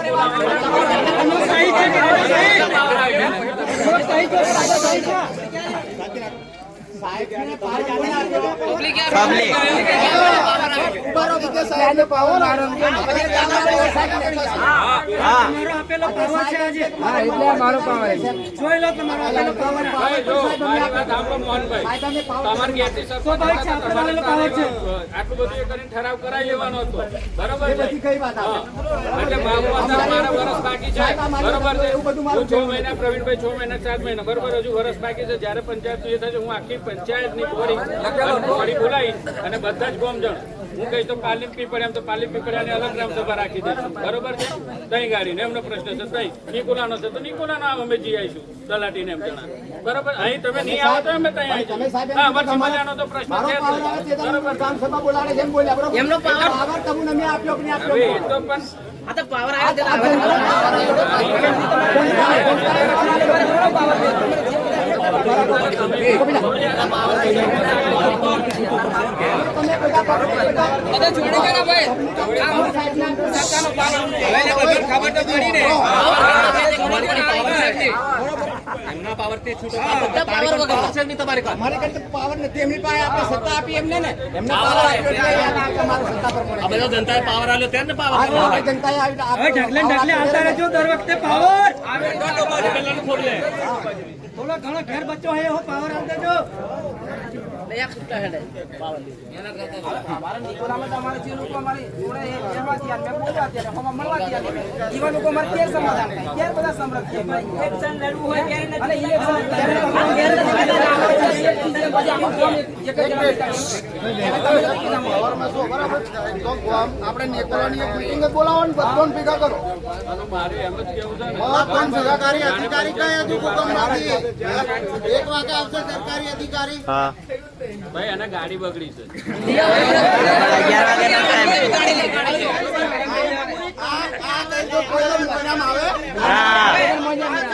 ઉભારો કે સાહેબને પાવર આવે. આપેલો પાવર છે આજે. એટલે મારો પાવર છે. જોઈ લો તમારો આપેલો પાવર. ભાઈ, જો મારી વાત સાંભળો મોહનભાઈ. તમારી ગેરથી સરપંચ હતા, તમારે આટલું બધું એ કરીને ઠરાવ કરાવી લેવાનો હતો. બરોબર છે? હા. એટલે મારું મારા વર્ષ બાકી છે. બરોબર છે? હું 6 મહિના, પ્રવીણભાઈ 6 મહિના 7 મહિના. બરોબર, હજુ વર્ષ બાકી છે. જ્યારે પંચાયત એ થશે હું આખી પંચાયતની બોડી બોલાવી અને બધા જ ગામજણ હું કહીશ તો પાલી પીપળિયા તો પાલી પીપળિયાની અલગ ગ્રામ સભા રાખી દઈશું. બરોબર છે? તઈ ગાડીને એમનો પ્રશ્ન છે તઈ નિકોલાનો છે તો નિકોલાનો અમે જઈ આવીશું તલાટીને એમ જણા. બરોબર, અહીં તમે નહીં આવો તો અમે ત્યાં આવીશું. હા, અમારા સિમલિયાનો તો પ્રશ્ન છે જ. બરોબર, એમનો પાવર હવે એ તો પણ આ તો પાવર આવ્યો છે. જનતાએ પાવર આવ્યો ત્યારે પાવર ઢગલે આવતા રહેજો દર વખતે પાવર થોડો ઘણો ઘેર બચ્ચો હે એવો પાવર આલ દેજો. આપણે નેતાઓની એક મીટિંગ બોલાવો, બધાને ભેગા કરો. મારે એમ જ કેવું છે ને. પણ સરકારી અધિકારી કઈ હજુ હુકમ નથી. 1 વાગે આવશે સરકારી અધિકારી. ભાઈ એને ગાડી બગડી છે.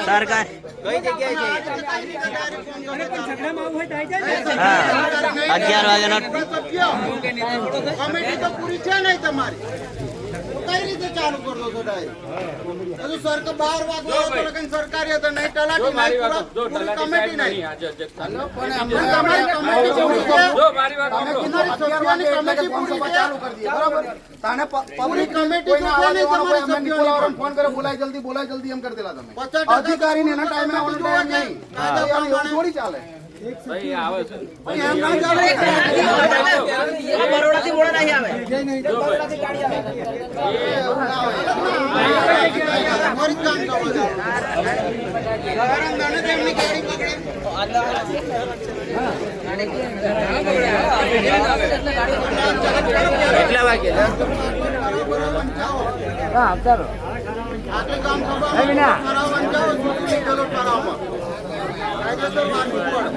સરકાર અને પણ ઝઘડામાં આવું હોય તો આવી જાય ને. 11 વાગ્યાનો કમિટી તો પૂરી છે નહીં તમારી કઈ રીતે ચાલુ કરતો છો ડાયરેક્ટ હજુ સરકાર 12 વાગ્યા કઈ સરકારી હતો નહીં તલાટી મારી નહીં વાત જો પૂરી તલાટી કમિટી સાહેબ નહીં નહીં આજે અધ્યક્ષ પણ તમારી કમિટી પૂરી છે જો મારી વાત સાંભળો. સભ્યોની કમિટી પૂરી છે ચાલુ કરી દઈએ બરાબર તાને પબ્લિક કમિટી તો છે નહીં તમારી સભ્યોની ફોન કરે બોલાય જલ્દી એમ કરી દેલા તમે અધિકારીને એના ટાઈમે આવવાનો ટાઈમ નહીં એવું થોડી ચાલે ભાઈ આવે છે. એમ ના ચાલે બરોડાથી મોડા નહીં આવે. જો ભાઈ એવું ના હોય અમારી કામ કરવા દે ગરમ તેમની ગાડી પકડે કેટલા વાગે? આટલે કામ કરવા કરાવવાનું જાઓ સુધી ચલો કરાવવા કાયદેસર માનવું પડે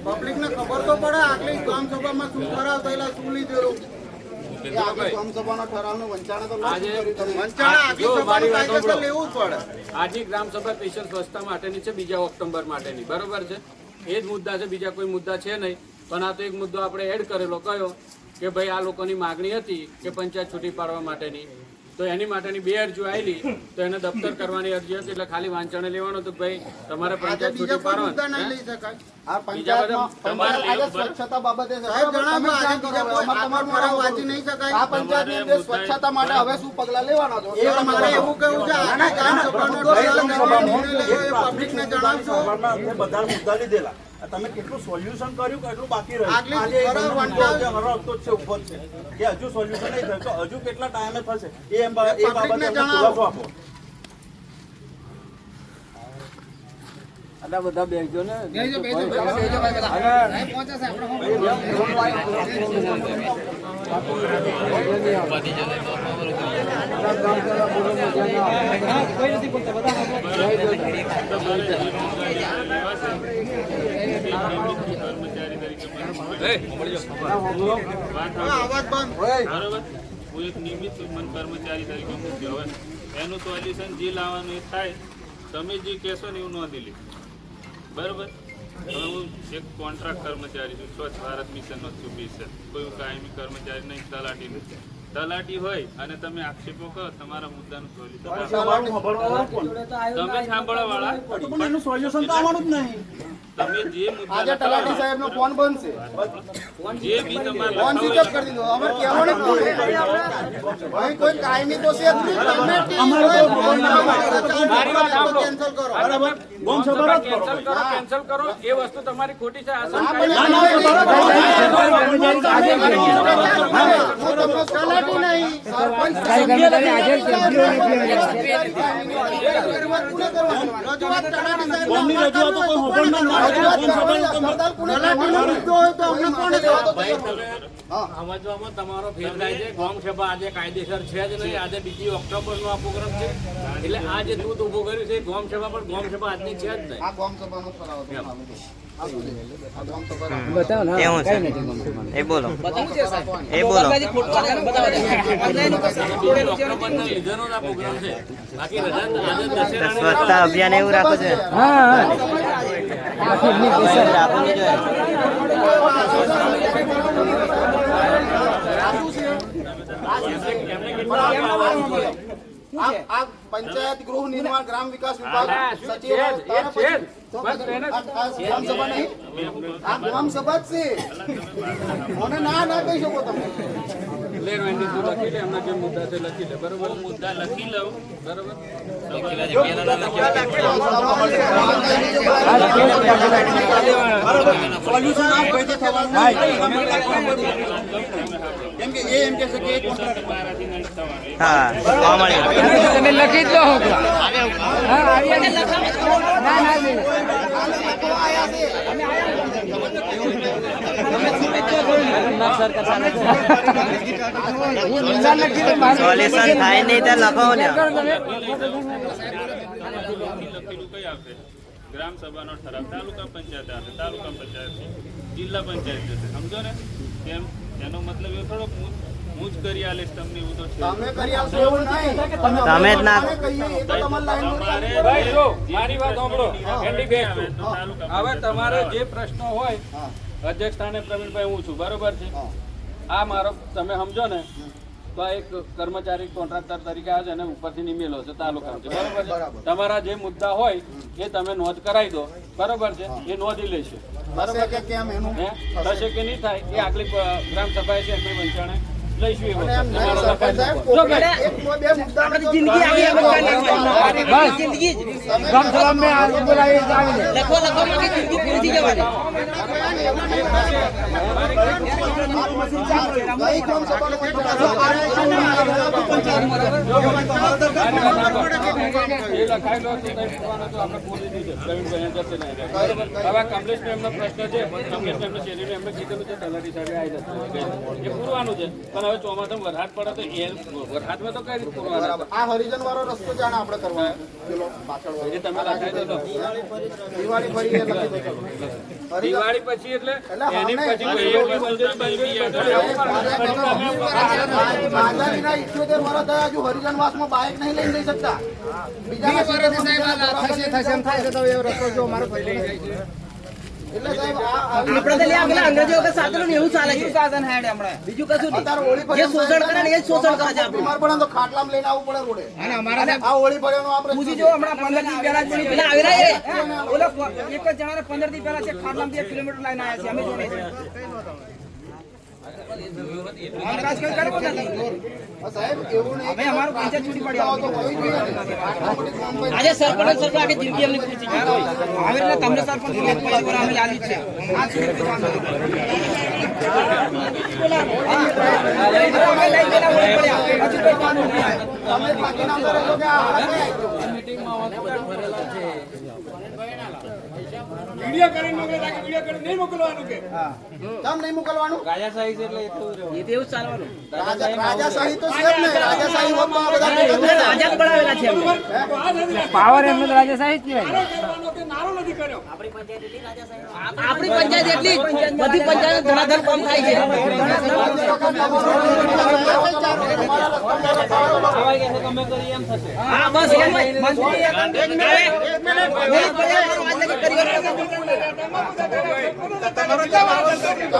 પબ્લિકને ખબર તો પડે આટલી ગામ સભામાં શું કરાવ થયેલા શું લીધેલું એ આખી ગામ સભાનો ઠરાવનું વંચાણે તો આજે વંચાણે આખી જો મારી સભાનું વાત કાયદેસર સાંભળો. લેવું જ પડે આજની ગ્રામસભા સ્પેશિયલ સ્વચ્છતા માટેની છે, 2 ઓક્ટોબર માટેની, બરોબર છે. એ જ મુદ્દા છે, બીજા કોઈ મુદ્દા છે નહીં. પણ આ તો એક મુદ્દો આપણે એડ કરેલો કયો કે ભાઈ આ લોકોની માગણી હતી કે પંચાયત છૂટી પાડવા માટેની, તો એની માટેની 2 અરજીઓ આવેલી, તો એને દફતર કરવાની અરજી હતી એટલે ખાલી વાંચણે લેવાનો તો ભાઈ તમારે આજે પંચાયત બીજા છૂટી કોઈ મુદ્દા નહીં પાડવાની. લઈ શકાય આ બીજા બધા પંચાયત આજે સ્વચ્છતા બાબતે છે સાહેબ જણાવો આજે બીજા કોઈ તમારું ઠરાવ વાંચી નહીં શકાય આ પંચાયતની અંદર સ્વચ્છતા માટે હવે શું પગલાં લેવાના છો એ મારે એવું કહેવું છે આના ગામ સભાનો પબ્લિકને જણાવશો બધા મુદ્દા લીધેલા તમે કેટલું સોલ્યુશન કર્યું કેટલું બાકી રહ્યું આટલી આજે એક ખરાબ મુદ્દો વંચાણ- જે હરાવતો જ છે ઉપર છે કે હજુ સોલ્યુશન નહીં થયું તો હજુ કેટલા ટાઈમે થશે એ બાબતે પબ્લિકને અમને જણાવો. ખુલાસો આપો. આટલા બધા બેસજો ને અવાજ બંધ બરાબર હું એક નિયમિત કર્મચારી તરીકે મૂક્યો હવે એનું સોલ્યુશન જે લાવવાનું એ થાય તમે જે કહેશો ને એવું નોંધી લે બરાબર. હવે હું એક કોન્ટ્રાક્ટ કર્મચારી છું, સ્વચ્છ ભારત મિશનનો છું, કોઈ કાયમી કર્મચારી નહીં, તલાટી નથી. તલાટી હોય અને તમે આક્ષેપો કરો તમારા મુદ્દાનું સોલ્યુશન સવારનું ખબરવાળા કોણ? તમે સાંભળવા વાળા પણ એનું સોલ્યુશન તો આવવાનું જ નહીં. તમે જે આજે મુદ્દા તલાટી સાહેબનો ફોન બંધ છે જે બી તમારે ફોન સ્વિચ ઓફ કરી દીધો અમારે કહેવાનું જ નહીં. ભાઈ કોઈ કાયમી તો છે જ નહીં. અમારે તો કેન્સલ કરો બરાબર ગોમ સભા જ કરો. કેન્સલ કરો એ વસ્તુ તમારી ખોટી છે. આ ના, સરકારી પણ તલાટી નહીં સરપંચ રજૂઆત તલાટી સાહેબ ગોમની રજૂઆતો કોઈ હોભળનાર ના હોય. ગોમ સભાનું કોઈ તલાટીનો મુદ્દો હોય તો અમને કોને સમજવામાં તમારો ફેર થાય છે. ગામ સભા આજે કાયદેસર છે જ નહીં. આજે 2 ઓક્ટોબરનો આ પ્રોગ્રામ છે એટલે આ જે દૂધ ઉભું કર્યું છે ગામ સભા પણ ગામ સભા આજની છે જ નહીં. આ ગામ સભાનો ઠરાવ હતો. આ ગામ સભાનો કેવું છે એ બોલો એ બોલો. 2 ઓક્ટોબરના લીધેનો જ આ પ્રોગ્રામ છે. બાકી રજા આજે દશેરાની સ્વચ્છતા અભિયાન એવું રાખો છે. રાખવું નહીં જોઈએ. આ પંચાયત ગૃહ નિર્માણ ગ્રામ વિકાસ વિભાગ સચિવ ગ્રામ સભા નહીં આ ગ્રામ સભા જ છે મને ના કહી શકો તમે લે વેન્ડી તું લખી લે એમના જે મુદ્દા છે લખી લે બરોબર. મુદ્દા લખી લઉં બરોબર. સોલ્યુશન આ કોઈ થવાનું નહીં. કેમ કે એ એમ કહે છે કે એ કોન્ટ્રાક્ટ મારાથી નહીં થવાનું. હા તમે લખી જ લો સોલ્યુશન થાય નહીં ત્યાં લખો ને. લખેલું કઈ આવશે ગ્રામ સભાનો ઠરાવ તાલુકા પંચાયત આવશે, તાલુકા પંચાયત જિલ્લા પંચાયત જશે, સમજો ને? કેમ એનો મતલબ એ થોડોક હું જ કરી આલીશ તમને, એવું તો છે. તમે કરી આપશો એવું નહીં. તમે જ ના અમે કહીએ એ તો તમારી લાઈન તમારે ભાઈ જો મારી વાત સાંભળો, હવે એન્ડી બેસજો. તો તાલુકા હવે તમારે જે પ્રશ્નો હોય, હા. અધ્યક્ષ સ્થાને પ્રવીણભાઈ હું છું, બરોબર છે? હા. આ મારો તમે સમજો ને તો આ એક કર્મચારી કોન્ટ્રાક્ટર તરીકે આવે છે અને ઉપરથી નિમેલો છે તાલુકામાં છે, બરોબર છે? બરાબર. તમારા જે મુદ્દા હોય એ તમે નોંધ કરાવી દો, બરોબર છે? એ નોંધી લેશે, થશે કે કેમ એનું હે થશે કે નહીં થાય એ આગલી ગ્રામ સભાએ છે એમની વંચાણે લઈશું એ અને વખત. એમ નહીં, તમારો સરપંચ લખાઈ સાહેબ, મૂકો. કોકને એક કોઈ બે મુદ્દા જિંદગી આગે જિંદગી લખો લખો માં જિંદગી પૂરી થઈ જવાની. કઈ કોમ સભાનો કોઈ એ લખાયેલો હતો તો પૂરવાનો તો આપણે પૂરી દીધો. પ્રવીણભાઈ જશે નહીં. બરોબર. હવે કમલેશનો એમનો પ્રશ્ન છે, કમલેશનો એમનો શેરીનો એમને કીધેલું છે તલાટી સાહેબે આવી જશે એ પૂરવાનું છે. પણ હવે ચોમાસામાં વરસાદ પડે તો એ વરસાદમાં તો કઈ રીતે પૂરવાના? આ હરિજન વાળો રસ્તો જાણે આપણે કરવાનો પેલો પાછળ વાળો. એ તમે લખાઈ દો. દિવાળી ફરી એ લખી દો. દિવાળી પછી એટલે એની એટલે પછી કોઈ એક મંજૂરી આઝાદીના 78 વર્ષ થયા, હજુ હરિજનવાસમાં બાઇક નહીં લઈને જઈ શકતા. બીજા એટલે સાહેબ આપણે તો લ્યા પેલા અંગ્રેજો વખત સાધનો ને એવું ચાલે છે. સાધન હેડ હમણાં બીજું કશું અત્યારે નહીં. હોળી જે શોષણ કરે ને એ જ શોષણ કરે છે આપણે. બીમાર પડે તો ખાટલામાં લઈને આવવું પડે રોડે. અને આ હોળી પડ્યાનો આપણે પૂછી જો હમણાં 15 દી પહેલા જ પેલા આવી રહ્યા છે. ઓલો એક જ જણાને 15 દી પહેલા છે ખાટલામાં 2 કિલોમીટર લાઈન આવ્યા છે. અમે જોડે છે. અમરાજ કઈ કરે બધા સાહેબ એવું નહીં હવે અમારું પંચાયત છૂટી પડી તો હોવી જોઈએ. આટલી મોટી કોમ્બાઈન આજે સરપંચ આખી જિંદગી એમની પૂછી ગઈ હવે એટલે તમને સરપંચ અમે આલી જ છે આ છૂટી પડવાનું અમે લઈ ગયેલા હોય પડ્યા હજુ કોઈ કામ નહીં થાય. તમે બાકીના અંદર રહેજો કે આ વિડીયો કરીને મોકલે કે વિડીયો કરીને નહીં મોકલવાનું કે કેમ નહીં મોકલવાનું? એ તો એવું જ ચાલવાનું રાજાશાહી તો છે જ નહીં. રાજાશાહી હોત તો આ બધા ભેગા થયા. આઝાદ બનાવેલા છે એમને. પાવર એમને રાજાશાહી જ કહેવાય. નારો નથી કર્યો. આપણી પંચાયત એટલી જ બધી પંચાયત ધડાધડ કામ થાય છે. હા બસ એમ જ. મંત્રી એક મિનિટ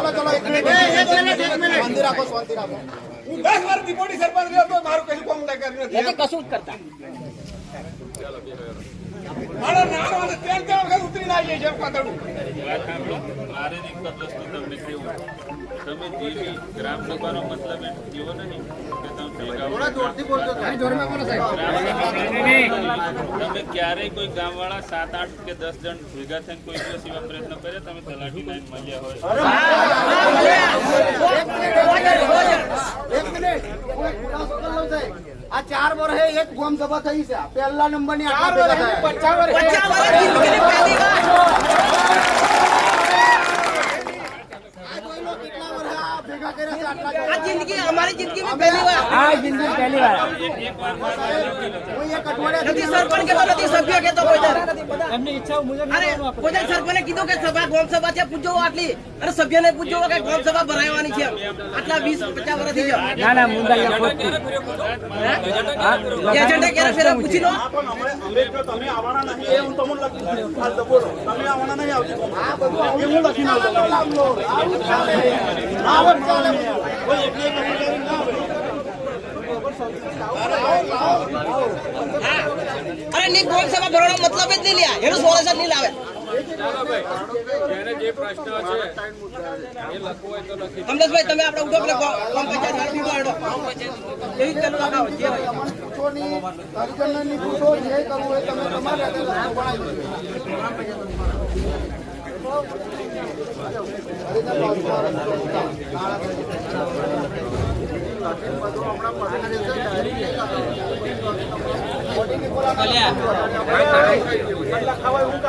ચલો એક મિનિટ શાંતિ રાખો, શાંતિ રાખો. હું 10 વાર ડિપ્યુટી સરપંચ રહ્યો તો મારું કશું કામ ના કર્યું નથી. એટલે કશું જ કરતા મારો નાનો અને તેલ વખત ઉતરીને આવી જાય છે પાતળું. વાત સાંભળો. મારે એક જ વસ્તુ તમને કહેવું, તમે જેવી ગ્રામ સભાનો મતલબ એવો નહીં કે તમે ભેગા તમે ક્યારેય કોઈ ગામવાળા 7, 8 કે 10 જણ ભેગા થઈને કોઈ દિવસ એવા પ્રયત્ન કર્યા તમે તલાટી લાઈન મળ્યા હોય? એક મિનિટ હું એક ખુલાસો કરી લઉં સાહેબ. આ 4 વર્ષે એક ગોમ સભા થઈ છે. પહેલા નંબરની આટલા ભેગા થયા. 50 વર્ષ જિંદગીની પહેલી વાર. આ જોઈ લો કેટલા વર્ષે આ ભેગા કર્યા છે આટલા આ જિંદગી અમારી જિંદગીમાં પહેલી વાર. એક વાર હું એક અઠવાડિયા નથી સરપંચ કેતો નથી સભ્ય કેતો કોઈ દર. એમની ઈચ્છા મુજબ અરે કોઈ દર સરપંચે કીધું કે સભા ગોમ સભા છે પૂછજો આટલી અને સભ્યને પૂછજો કે ગોમ સભા ભરાવાની છે આટલા 20-50 વર્ષથી છે. ના ના મુંડા એજન્ડા ક્યારે ફેરે પૂછી લો. તમે આવવાના નહીં એ હું તમને લખી હાલ તો બોલો તમે આવવાના નહીં આવજો આ બધું એ હું લખી નાખું આવું ચાલે. આવું ચાલે. કોઈ એકલી એક કર્મચારી ના આવે. અરે ની ગોમ સભા ભરવાનો મતલબ જ નહીં લ્યા એનું સોલ્યુશન નહીં લાવે. ચાલો ભાઈ, જેને જે પ્રશ્ન છે એ લખવું હોય તો લખી દો. કમલેશભાઈ તમે આપણે ઉઠો એટલે ગોમ પંચાયત વાળા ઉઠો હેડો. એવી જ પેલું લગાવો જે હોય. પૂછો નહીં, હરિજનની પૂછો, જે કરવું હોય તમે તમારે હાથે રસ્તો બનાવી દો.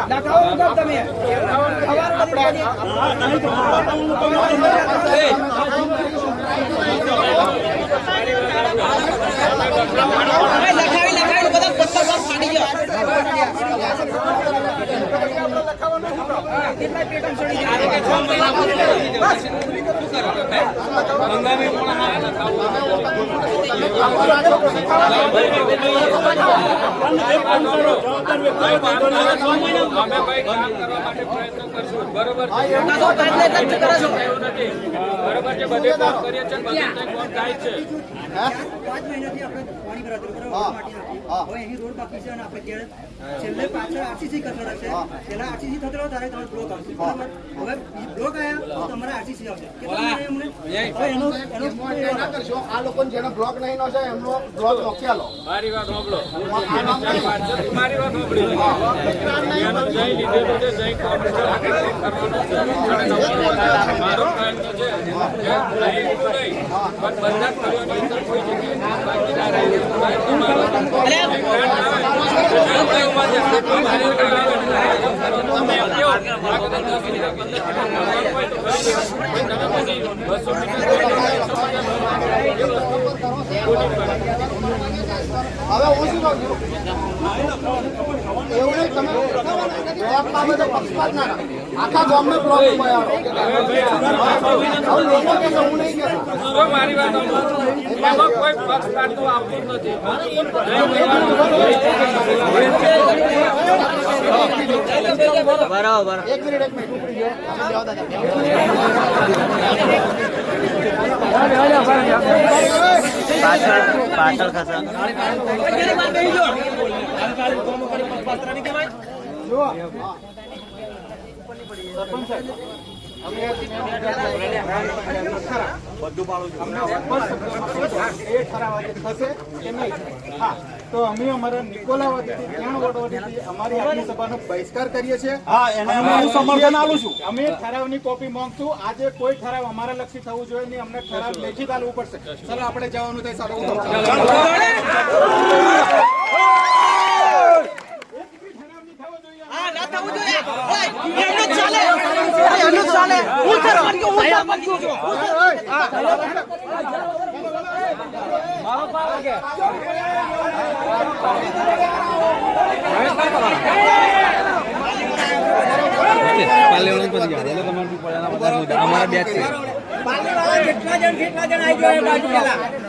લખાવો ઉઠો તમે સવાર બધી લખાવી બધા પત્તા પર ફાડી ગયો. કેટલા પેટર્ન છોડી ગયા. બરોબર છે, બધે કામ કરીએ છીએ, બધે કામ થાય છે. 5 મહિનાથી આપણે પાણી ભરાતું હતું, બરાબર, માટીના. હવે અહીં રોડ બાકી છે અને આપણે ઘેર છેલ્લે પાછળ આરસીસી કચરા છે. પહેલા આરસીસી થતો ત્યારે તમારે બ્લોક આવશે, બરાબર. હવે બ્લોક આવ્યા તો તમારે આરસીસી આવશે. કેટલા મહિના અમને હવે એનો ના કરશો. આ લોકો જેને બ્લોક નહીં નો છે એમનો બ્લોક રોકી આલો. મારી વાત સાંભળો, મારી વાત સાંભળી, એનો જઈ લીધેલું છે, જઈ કરવાનું છે. મારો પ્રયત્ન છે કે નહીં પણ બધા જ કર્યોની અંદર કોઈ જગ્યાએ બાકી ના રહે. હવે હું શું કહું છું, એવું નહીં તમે બ્લોક બાબતે પક્ષપાત ના રાખો. આખા ગામને બ્લોક ઉપાડો. લોકો કે હું નહીં કહેતો. મારી વાત એમાં કોઈ પક્ષપાત તો આવતું જ નથી. બરાબર. એક મિનિટ ઉપડી ગયો. પાછળ ખસા. તો અમે અમારા નિકોલા વતીથી ત્રણ વોર્ડ વતીથી અમારી આજની સભાનો બહિષ્કાર કરીએ છીએ. હું સમર્થન આપું છું. અમે ઠરાવની કોપી માંગશું. આજે કોઈ ઠરાવ અમારા લક્ષી થવું જોઈએ નહીં. અમને ઠરાવ લેખિત આપવું પડશે. ચાલો આપણે જવાનું થાય. સારું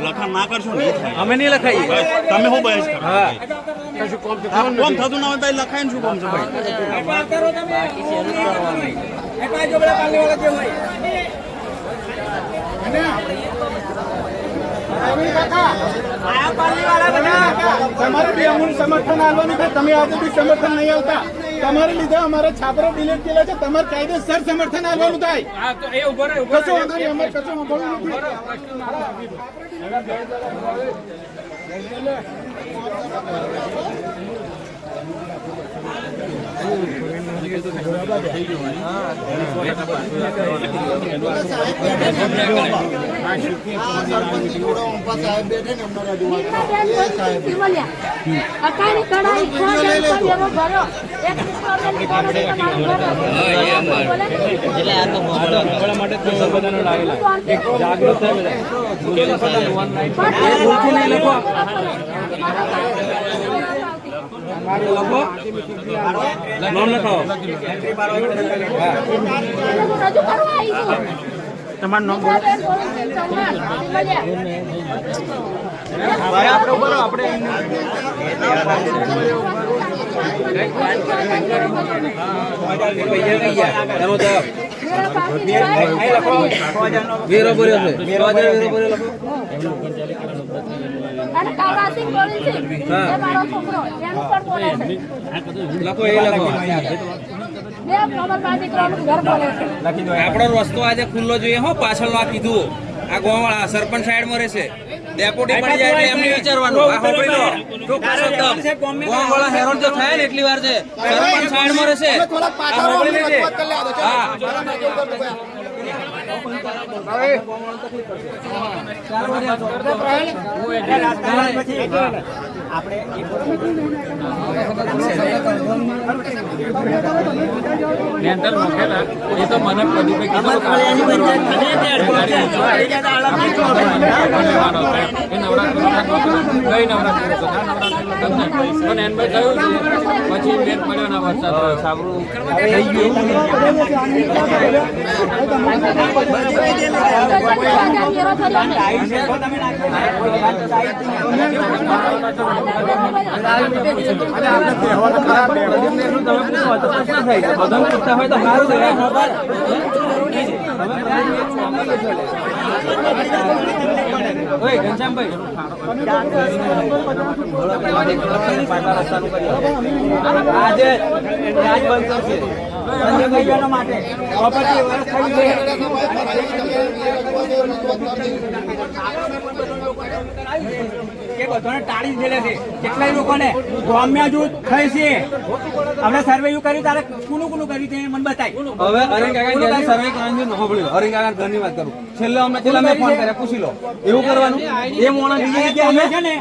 લખાણ ના કરશો ને અમે નહીં લખાઈએ. તમે શું બહેસ કરો? કોમ થતું ના હોય તો લખાય ને શું કોમ છે ભાઈ? તમારે બી અમુક સમર્થન આપવાનું છે. તમે આજે બી સમર્થન નહીં આવતા. તમારે લીધે અમારા છાપરો ડિલીટ કર્યા છે. તમારે કાયદેસર સમર્થન આપવાનું થાય. કશું વાંધો નહીં. અમારે કશું સાંભળવું નથી. તમારું નામ બોલો. વેરો બોલ્યો છે. વેરો બોલ્યો લખો. અને કાવરાસિંહ બોલે છે એ મારો છોકરો એનું પણ બોલે છે. લખો એ લખો. બે નંબર પાર્ટી કરવાનું ઘર બોલે છે. આપણો રસ્તો આજે ખુલ્લો જોઈએ. હો પાછળ આ કીધું આ ગોવાળા સરપંચ સાઈડ માં રહેશે. ડેપ્યુટી પડી જાય એટલે એમને વિચારવાનું. આ હોપડી લો તો પાછો તમ ગોવાળા હેરાન જો થાય ને એટલી વાર છે. સરપંચ સાઈડ માં રહેશે. આ હોપડી લેજે. હા આપણે મેન્ટર મૂકેલા એ તો મને પ્રદીપે કીધું કે ગઈ નવરાત્રી પણ એન ભાઈ થયું છે પછી બેન પડ્યો ના વરસાદ સાબરું થઈ કે બધાને ટાળી દીધેલા છે કેટલાય લોકોને ગામમાં જો થઈ છે આપણે સર્વે કર્યું તારે કોનું કર્યું તે મને બતાય. હવે અરવિંદ કાકા સર્વે કરવાની ન હોબળ્યો. અરવિંદ કાકા ઘરની વાત કરું છેલ્લે અમે ફોન કર્યા પૂછી લો એવું કરવાનું એ મોણા બીજી જગ્યાએ અમે છે ને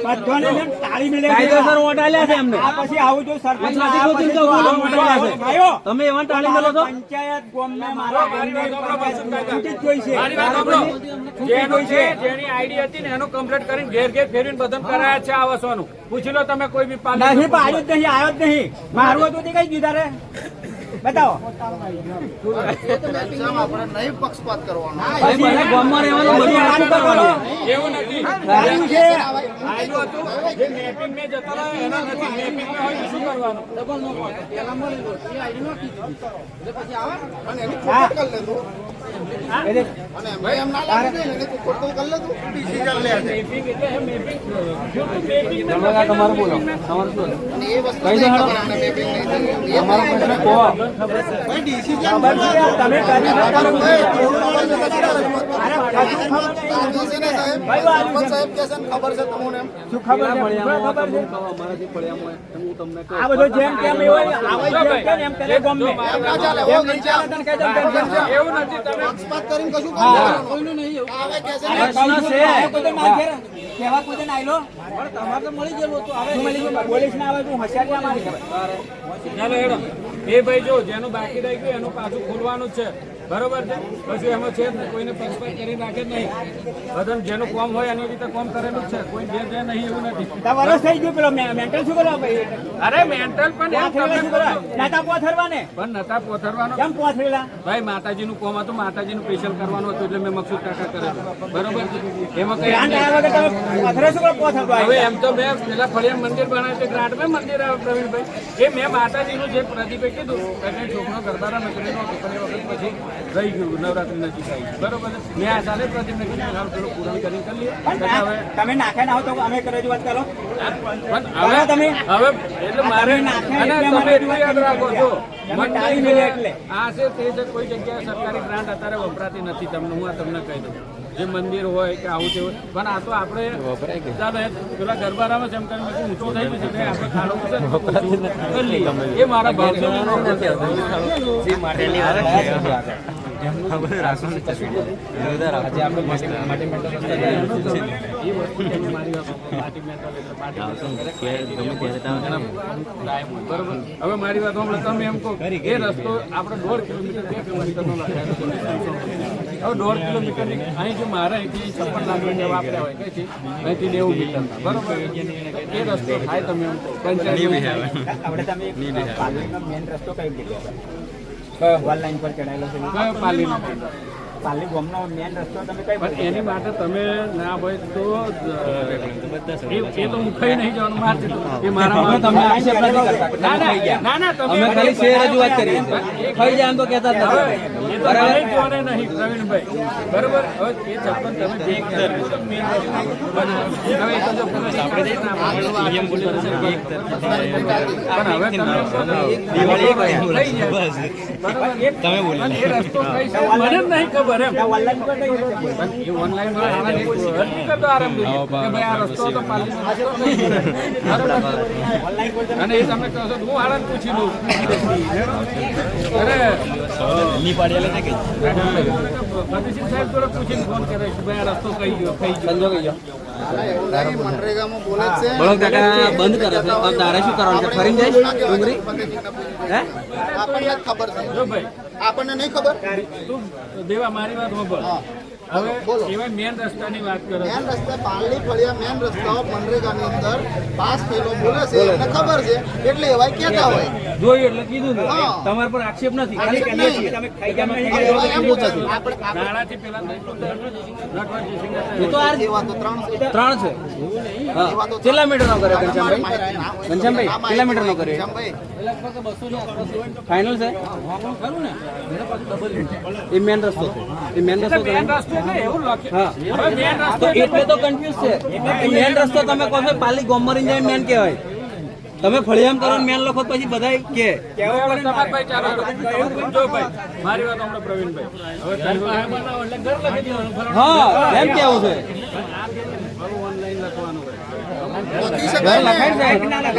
બધાને જેમ ટાળી મેળવે છે. કાયદેસર વોટ આલ્યા છે એમને. આ પછી આવું જો સરપંચ તમે એવા ટાળી મેળવો છો. પંચાયત ગામમાં મારા ઘરની છૂટી જ જોઈ છે. જેની આઈડી હતી ને એનું કમ્પ્લીટ કરીને ઘેર ફેરવીને બધન કરાયા છે આ વસવાનું. પૂછી લો તમે કોઈ બી નહીં પણ આવ્યો જ નહીં મારું હતું તે કઈ દીધા રે બતાવો. આપણે નહીં પક્ષપાત કરવાનો. ગામમાં રહેવાનું બધું આટલું કરવાનું. એવું નથી આવ્યું છે આયલું હતું જે મેપિંગ મેં જતા રહ્યા એના નથી મેપિંગ માં હોય તો શું કરવાનું અને એની ફોટો કરી લેતો. અને એમ ના લાગે ને એને ફોટો કરી લેતો. મેપિંગ એટલે મેપિંગ તમારું બોલો તમારું બોલો અને એ વસ્તુ નહીં ખબર આને મેપિંગ નહીં થઈ. અમારા પ્રશ્ન કહો. ભાઈ ડીસી તમે સાહેબ કે છે ખબર છે તમને એમ શું ખબર છે અમારાથી પડ્યામાં હું તમને કહું. આ બધું જેમ કેમ એવું આવે જેમ કેમ એમ કરે ગમે ના ચાલે હો નહીં ચાલે. એવું નથી તમે પક્ષપાત કરીને કશું કરવાનું કોઈનું નહીં આવે કે છે પ્રશ્ન છે કેવા કોઈ નાયલો તમારે તો મળી ગયેલું હતું હવે પોલીસ ના આવે તું હોશિયાર ના મારી ખબર. ચાલો હેડો એ ભાઈ જો જેનું બાકી રહી ગયું એનું પાછું ખોલવાનું જ છે બરોબર છે પછી એમાં છે જ નહીં. કોઈને પક્ષપાત કરી નાખે જ નહીં બધાને જેનું કોમ હોય એની રીતે કોમ કરેલું જ છે કોઈ જે નહીં એવું નથી. વરસ થઈ ગયું પેલો મેન્ટલ શું કરો ભાઈ અરે મેન્ટલ પણ એમ તમે નાતા પોથરવા ને પણ નતા પોથરવાનો કેમ પોથરેલા ભાઈ માતાજીનું કોમ હતું માતાજીનું સ્પેશિયલ કરવાનું હતું એટલે મેં મકસૂદ કાકા કરેલું બરોબર એમાં કઈ ગ્રાન્ટ આવ્યા વગર તમે પોથરે શું કરો પોથરવા હવે એમ તો મેં પેલા ફળિયા મંદિર બનાવ્યું છે ગ્રાન્ટ મેં મંદિર આવ્યું પ્રવીણભાઈ એ મેં માતાજીનું જે પ્રદીપે કીધું કે છોકરો ગરબાના નકલીનો વખત પછી રહી ગયું નવરાત્રી નજીક આવી બરોબર મેં આ સાલે પ્રદીપને કીધું હાલ પેલું પૂરણ કરીને કરી લઈએ હવે તમે નાખે ના હો તો અમે કરે વાત કરો પણ હવે હવે એટલે મારે અને તમે એટલું યાદ રાખો છો ટાળી મેળવે એટલે આ છે તે છે કોઈ જગ્યાએ સરકારી ગ્રાન્ટ અત્યારે વપરાતી નથી તમને હું આ તમને કહી દઉં જે મંદિર હોય કે આવું તેવું પણ આ તો આપણે ચાલો પેલા ગરબારામાં જેમ કરીને ઊંચું થઈ ગયું છે આપણે ખાડો કરી લઈએ એ મારા ભાવ છે બરોબર હવે મારી વાત સાંભળો તમે એમ કહો એ રસ્તો આપણે 1.5 કિલોમીટર 2 કિલોમીટરનો લખાયેલો છે હવે 1.5 કિલોમીટર અહીં જો મારે અહીંથી 56 લાખ રૂપિયા વાપર્યા હોય કઈ અહીંથી 90 મીટર બરોબર એ રસ્તો થાય તમે એમ આપણે તમે મેન રસ્તો કઈ દીધો ઓનલાઈન પર ચડાયેલો છે પાલીનો પાલી ગામનો મેન રસ્તો તમે કઈ પણ એની માટે તમે ના હોય તો એ તો હું કઈ નહીં જવાનું મારતી એ મારા તમે આક્ષેપ નથી કરતા. ના ના તમે અમે ખાલી શેર રજૂઆત કરીએ છીએ. ખાઈ જાય એમ તો કહેતા જ નથી. જોડે નહીં પ્રવીણભાઈ બરોબર હવે એ છપ્પન તમે જે મેન હવે એ તો જો પોલીસ આપણે જઈને આપણે બોલી પણ હવે તમે દિવાળી બરોબર તમે બોલી એ રસ્તો કઈ છે મને જ નહીં ખબર ભરે એમ. એ ઓનલાઈન માં આરામ નહીં કરતો આરામ કે ભાઈ આ રસ્તો તો પાલી અને એ તમે કહો છો હું આરામ પૂછી લઉં અરે ની પાડેલા ને કે પ્રતિશીલ સાહેબ જોડે પૂછીને ફોન કરે છે ભાઈ આ રસ્તો કઈ ગયો સંજો કઈ ગયો મનરેગામાં બોલે છે બોલો કાકા બંધ કરે છે તો તારે શું કરવાનું છે ફરીને જઈશ ડુંગરી હે આપણને જ ખબર છે જો ભાઈ આપણને નહીં ખબર તું દેવા મારી વાત સાંભળ હવે એવા મેન રસ્તાની વાત કરો મેન રસ્તા પાલડી ફળિયા મેન રસ્તાઓ મનરેગાની અંદર પાસ થયેલો બોલે છે એમને ખબર છે એટલે એવા કહેતા હોય જોયું એટલે કીધું ને હા. તમારા પર આક્ષેપ નથી આક્ષેપ ખાલી કહીએ નહીં. છીએ. તમે ખાઈ ગયા નહીં એવા એમ પૂછે છે. નાણાથી પેલા એ તો આ એવા તો 3 છે 3 છે હા કેટલા મીટરનો કર્યો ઘનશ્યામભાઈ ઘનશ્યામભાઈ કેટલા મીટરનો કર્યો ફાઇનલ છે એ મેન રસ્તો છે એ મેન રસ્તો છે. મેન રસ્તો એટલે એવું લખે હા હવે મેન તો રસ્તો એટલે તો કન્ફ્યુઝ છે એ મેન રસ્તો તમે કહો છો પાલી ગોમરીને જાય મેન કહેવાય તમે ફળિયામ કરો ને મેન લખો પછી બધા કે ભાઈ ચાલો જો ભાઈ મારી વાત હમણાં પ્રવીણભાઈ હવે ઘરમાં બનાવો એટલે ઘર લખી દેવાનું ફરવાનું. હા એમ કેવું છે ઓનલાઈન લખવાનું હોય લખી ઘર શકાય ને. લખાય છે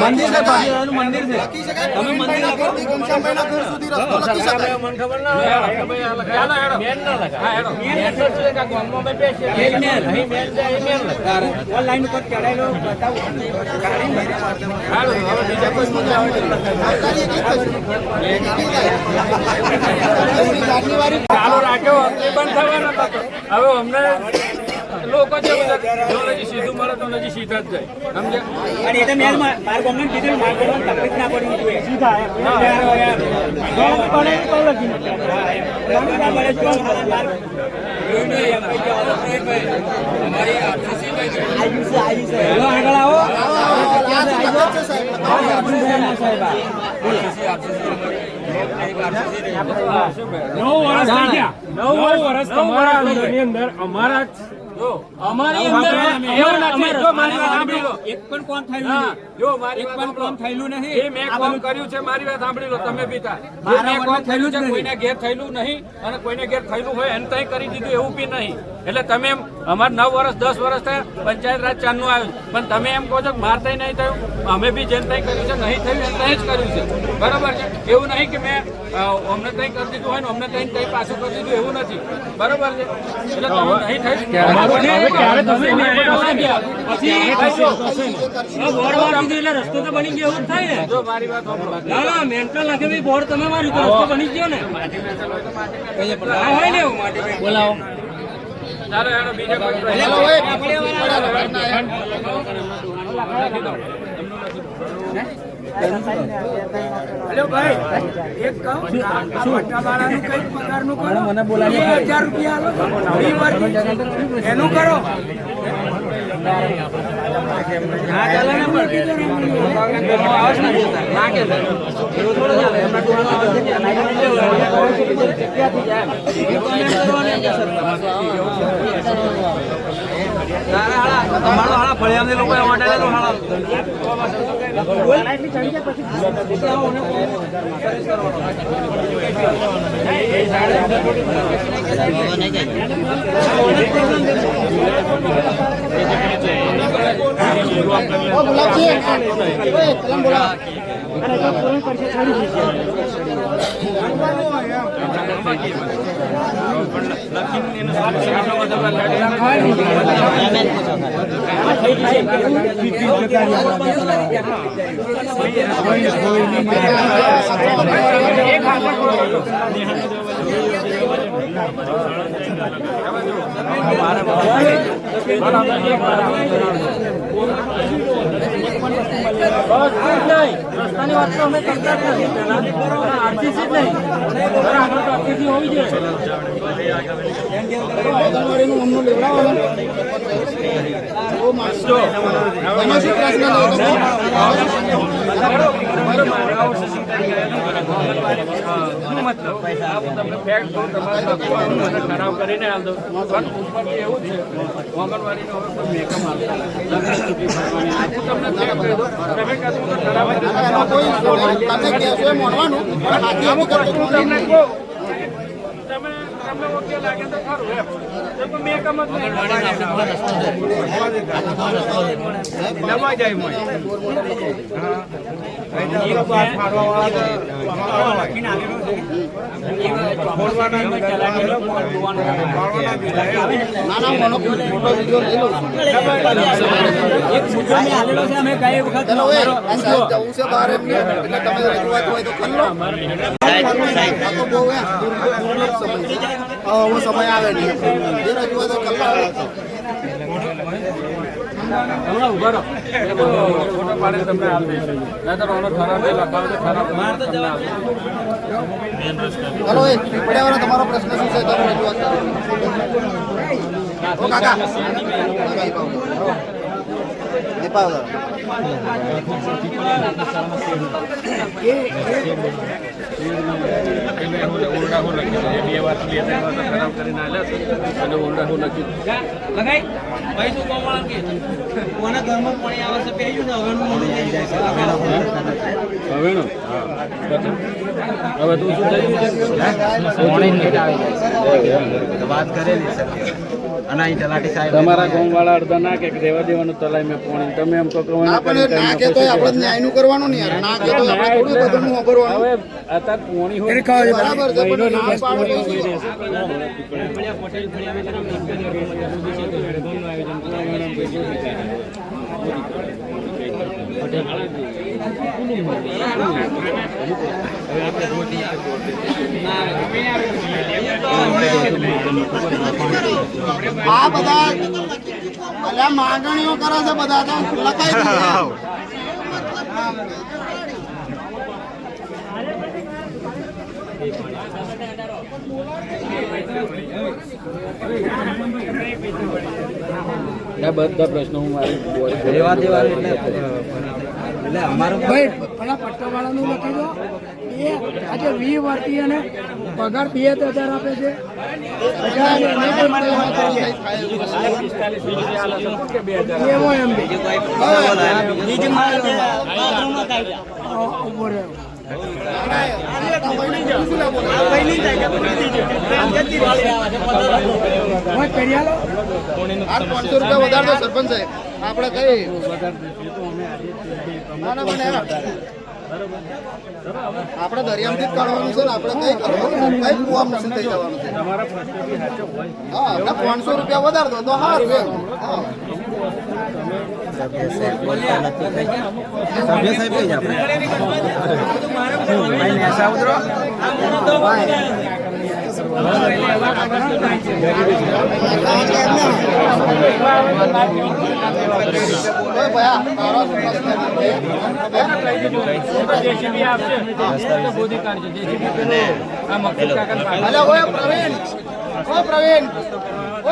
મંદિર છે બાજુનું મંદિર છે લખી શકાય. તમે મંદિર લખો ઘરથી ઘનશ્યામભાઈના ઘર સુધી રસ્તો લખી શકાય મને ખબર ના હોય ભાઈ આ લખાય. હાલો હેડો મેન ના લખાય હા હેડો મેન એટલે શું છે કે ગામમાં ભાઈ બેસીએ એ જ મેન. અહીં મેન છે અહીં મેન લખાય. ઓનલાઈન ઉપર ચડાયેલો બતાવું હાલો હવે બીજા કોઈ મુદ્દા હોય તો લખાય. સરકારી એક જ છે. ચાલુ રાખ્યો એ બંધ થવાનો હતો. હવે અમને લોકો છે બધા જો નજી સીધું મળે તો નજી સીધા જ જાય સમજ્યા અને એ તો મેં મારા ગામમાં કીધું મારા ગામમાં તકલીફ ના પડવી જોઈએ સીધા હેલો આગળ આવો અમારી અંદર એવું નથી. જો મારી વાત સાંભળી લો. એક પણ કોમ થયું હા, નહીં. જો મારી એક વાત પણ સાંભળો. કોમ થયેલું નહીં. એ મેં આ કોમ બધું કર્યું છે મારી વાત સાંભળી લો તમે બી તા. જે મારા મેં કોમ વડે થયેલું છે થયેલું જ કોઈને ઘેર થયેલું નહીં અને કોઈને ઘેર થયેલું હોય એને તઈ કરી દીધું એવું બી નહીં. એટલે તમે એમ અમારે 9 વર્ષ 10 વર્ષ થયા પંચાયત રાજ ચારનું આવ્યું પણ તમે એમ કહો છો કે માર તઈ નહીં થયું અમે બી જેમ તઈ કર્યું છે નહીં થયું એમ તઈ જ કર્યું છે બરાબર છે. એવું નહીં કે મેં અમને તઈ કરી દીધું હોય ને અમને તઈ તઈ પાછું કરી દીધું એવું નથી બરાબર છે. એટલે તમે નહીં થયું રસ્તો તો બની ગયો એવું જ થાય ને. જો મારી વાત સાંભળો. ના ના મેન્ટલ નાખે ભાઈ બોર્ડ તમે માર્યું તો રસ્તો બની ગયો ને હા હોય ને એવું માટી બોલાવો ચાલો હેડો બીજા કોઈ હેલો ભાઈ એક કહું વાળાનું કઈ પગારનું કરો મને બોલાવી 1000 રૂપિયા આલો એનું કરો ના ચાલે ને પણ આવાજ ના દેતા ના કે એવું થોડું ચાલે એમના તમારો હાળા ફળિયામની લોકો માટે રસ્તાની વાત તો અમે કરતા જ નથી આરસીસી જ નહીં આગળ તો આરસીસી હોવી જોઈએ ખરાબ કરીને હાલ દો પણ ઉપરથી એવું છે આંગણવાડીનો હવે કોઈ મેકઅપ તમને આપણે ઓકે લાગે તો ખરું એમ તો કોઈ મેકઅપ જ નહીં દબાઈ જાય મને ચલો એ આ સાહેબ જવું છે બહાર એમને એટલે તમે રજૂઆત હોય તો કરી લો આ તો બહુ એમ દુર્લભ સમય છે આવો સમય આવે નહીં જે રજૂઆતો કરવા હમણાં ઉભા રહો ફોટો પાડીને તમને આપી દઈશું નહીં તો રોનો ખરાબ નહીં લખાવ તો ખરાબ તમને આપી ચલો એ પીપળિયાવાળા તમારો પ્રશ્ન શું છે તમે રજૂઆત કરો ઓ કાકા દીપાવદર ઓરડા હું લખી છે બે વાર બે ત્રણ વાર ખરાબ કરીને આવ્યા છે અને ઓરડા હું લખી લગાઈ ભાઈ તું કોમળ કે કોના ઘરમાં પાણી આવે છે પેયું ને હવેનું મોડું થઈ જાય હવેનું હવે તું શું થઈ ગયું વાત કરેલી સર અને અહીં તલાટી સાહેબ તમારા ગામવાળા અડધા ના કે રહેવા દેવાનું તલાઈ મેં પોણી તમે એમ કહો કે આપણે ના કે તો આપણે ન્યાયનું કરવાનું નહીં યાર ના કે તો આપણે થોડું બધું વાપરવાનું હવે અત્યારે પોણી હોય બરાબર છે પણ ના પાડો તો આ બધા અલ્યા માંગણીઓ કરે છે બધા તો લખાઈ દીધું બધા પ્રશ્નો હું મારી અમારો ભાઈ પેલા પટ્ટાવાળાનું લખી દો એ આજે 20 વર્ષથી અને પગાર 2000 આપે છે એવો એમ ઉભો રહ્યો ₹500 વધારે દો સરપંચ સાહેબ આપણે કઈ આપણે દરિયામાંથી જ કાઢવાનું છે ને આપણે કઈ કરવાનું કઈ કુવા નથી થઈ જવાનું છે હા આપણે ₹500 વધારે દો તો સારું એમ સભ્ય સાહેબ કઈ આપણે ભાઈ નેસા ઉતરો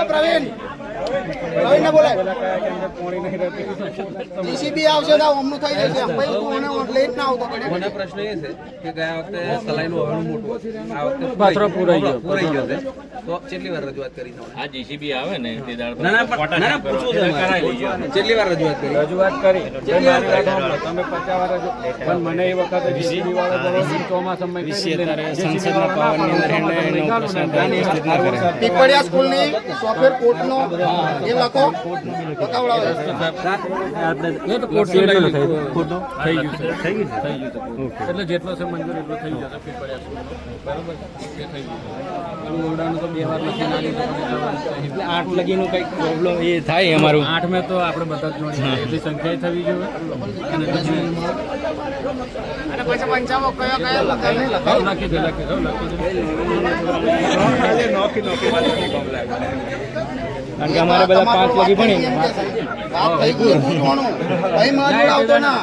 પ્રવીણ ને બોલે જીસીબી આવશે તો અમનું થઈ જશે ભાઈ તું મને લઈ જ ના આવતો મને પ્રશ્ન એ છે કે ગયા વખતે સલાઈનું હવાનું મોટું આ વખતે પાથરો પૂરાઈ ગયો છે તો કેટલી વાર રજૂઆત કરી આ જીસીબી આવે ને તે દાડ ના પૂછું છે કેટલી વાર રજૂઆત કરી તમે 50 વાર પણ મને એ વખતે જીસીબી વાળો ચોમાસામાં પીપળિયા સ્કૂલની સોફ્ટવેર કોર્ટનો એ લખો એટલે જેટલો છે મંજૂર એટલો થઈ જશે પીપળિયા બરાબર એ થઈ ગયું ઓરડાનું તો 2 વાર લખી નાખી એટલે 8 લગીનું કંઈક પ્રોબ્લેમ એ થાય અમારું 8 મેં તો આપણે બધા જ જોડી એટલી સંખ્યા થવી જોઈએ અને પછી પંચાવો કયો કયો લખાય લખી દે કારણ કે અમારે બધા 5 લગી ભણી વાત થઈ ગઈ ભાઈ મારી જોડે આવતો ના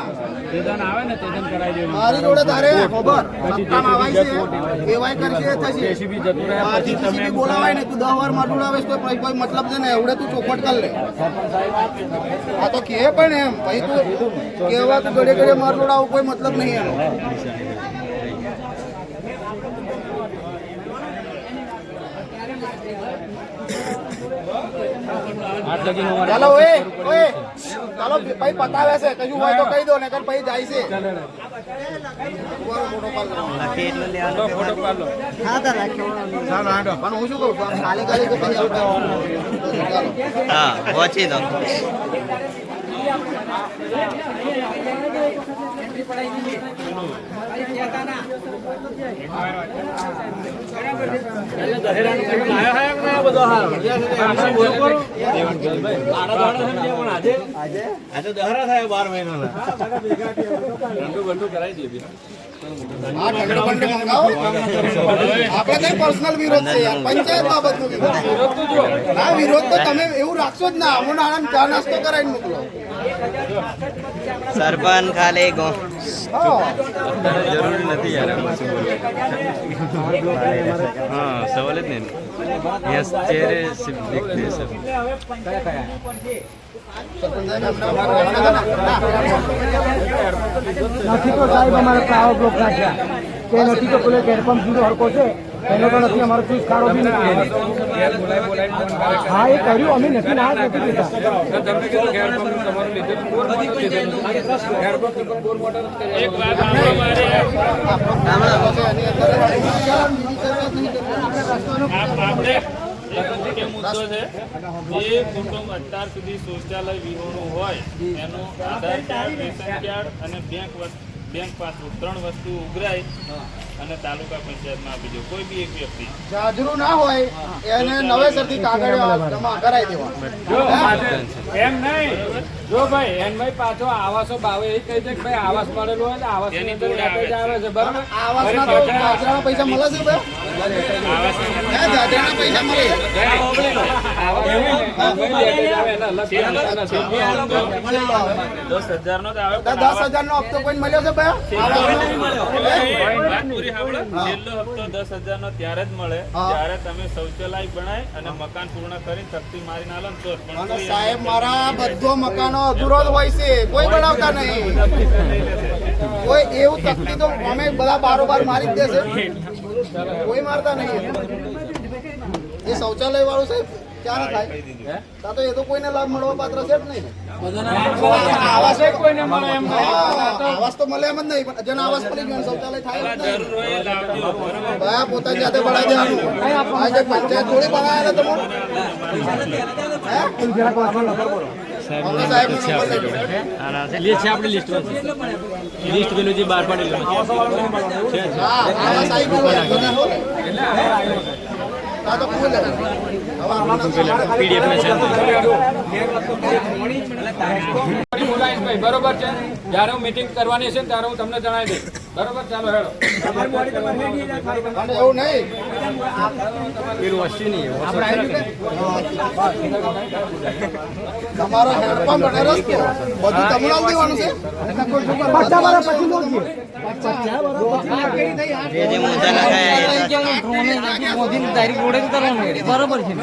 તેજન આવે ને તેજન કરાવી દેવું મારી જોડે તારે ખબર સત્તા આવાય છે કેવાય કરશે થશે જેસીબી જતું રહ્યા પછી તમે બોલાવાય ને તું 10 વાર માર જોડે આવે તો કોઈ મતલબ છે ને એવડે તું ચોખવટ કર લે આ તો કે પણ એમ ભાઈ તું કેવા તું ઘડે ઘડે માર જોડે આવું કોઈ મતલબ નહીં એનો 8 લગીનો અમારે ચાલો ઓય ચાલો ભાઈ પતાવે છે કશું હોય તો કહી દો ને ભાઈ જાય છે ફોટો પાડ લો પણ હું શું કહું છું ખાલી ખાલી કે પછી હા પહોંચી દો આજે દહરા થાય 12 મહિનાના ઠંડુ કરાવી દઈએ આ ઠંડો બંડો મંગાવો આપણે કઈ પર્સનલ વિરોધ છે યાર પંચાયત બાબતનો વિરોધ ના વિરોધ તો તમે એવું રાખશો જ ના અમુક આનંદ ચા નાસ્તો કરાવીને મોકલો સરપંચ ખાલી ગો જરૂરી નથી યાર हाँ सवाल नहीं यस चेहरे से दिखते हैं सब નથી તો સાહેબ અમારે આવો બ્લોક રાખ્યા કે નથી તો પેલો ગેરપંપ સીધો હરકો છે એનો તો નથી અમારો ફીસ ખાડો બી નથી હા એ કર્યું અમે નથી ના નથી કીધા એક વાત આપણે કે મુદ્દો છે જે કુટુંબ અત્યાર સુધી શૌચાલય વિહોણું હોય એનો આધાર કાર્ડ રેશન કાર્ડ અને બેંક પાસબુક 3 વસ્તુ ઉઘરાય અને તાલુકા પંચાયતમાં આપી દો કોઈ બી એક વ્યક્તિ જાજરૂ ના હોય એને નવેસરથી કાગળ જમા કરાવી દેવા એમ નહીં જો ભાઈ એન ભાઈ પાછો આવાસો બાવે એ કહી દે કે ભાઈ આવાસ મળેલો હોય ને આવાસ ની અંદર આવે છે બરાબર આવાસના તો જાજરાના પૈસા મળે છે ભાઈ જાજરાના પૈસા મળે $10,000 નો જ આવે 10,000 નો હપ્તો કોઈ મળ્યો છે ભાઈ વાત પૂરી સાંભળો. છેલ્લો હપ્તો 10,000 નો ત્યારે જ મળે જ્યારે તમે શૌચાલય બનાય અને મકાન પૂર્ણ કરીને તકતી મારીને આલો ને તો જ. પણ અને સાહેબ મારા બધો મકાનો અધૂરો જ હોય છે કોઈ બનાવતા નહીં કોઈ એવું તકતી તો અમે બધા બારોબાર મારી જ દેશે કોઈ મારતા નહીં એ શૌચાલય વાળું સાહેબ ક્યારે થાય તા તો એ તો કોઈને લાભ મળવા પાત્ર છે જ નહીં આવાસ કોઈને મળે એમ આવાસ તો મળે એમ જ નહીં પણ જેના આવાસ પડી ગયો શૌચાલય થાય જ નહીં ભાઈ પોતાની જાતે બનાવી દેવાનું આ જે પંચાયત થોડી બનાવ્યા તમે લિસ્ટ પેલું જે બહાર પાડેલું બરોબર છે જયારે હું મીટિંગ કરવાની છે ત્યારે હું તમને જણાવી દઈશ બરોબર ચાલો હેડો એવું નહીં પેલું વસ્તુ નહીં તમારો હેડપંપ અને રસ્તો બધું તમને દેવાનું છે જે મોજા લગાયા એ તારીખ રોડે ઉતારવાનું બરોબર છે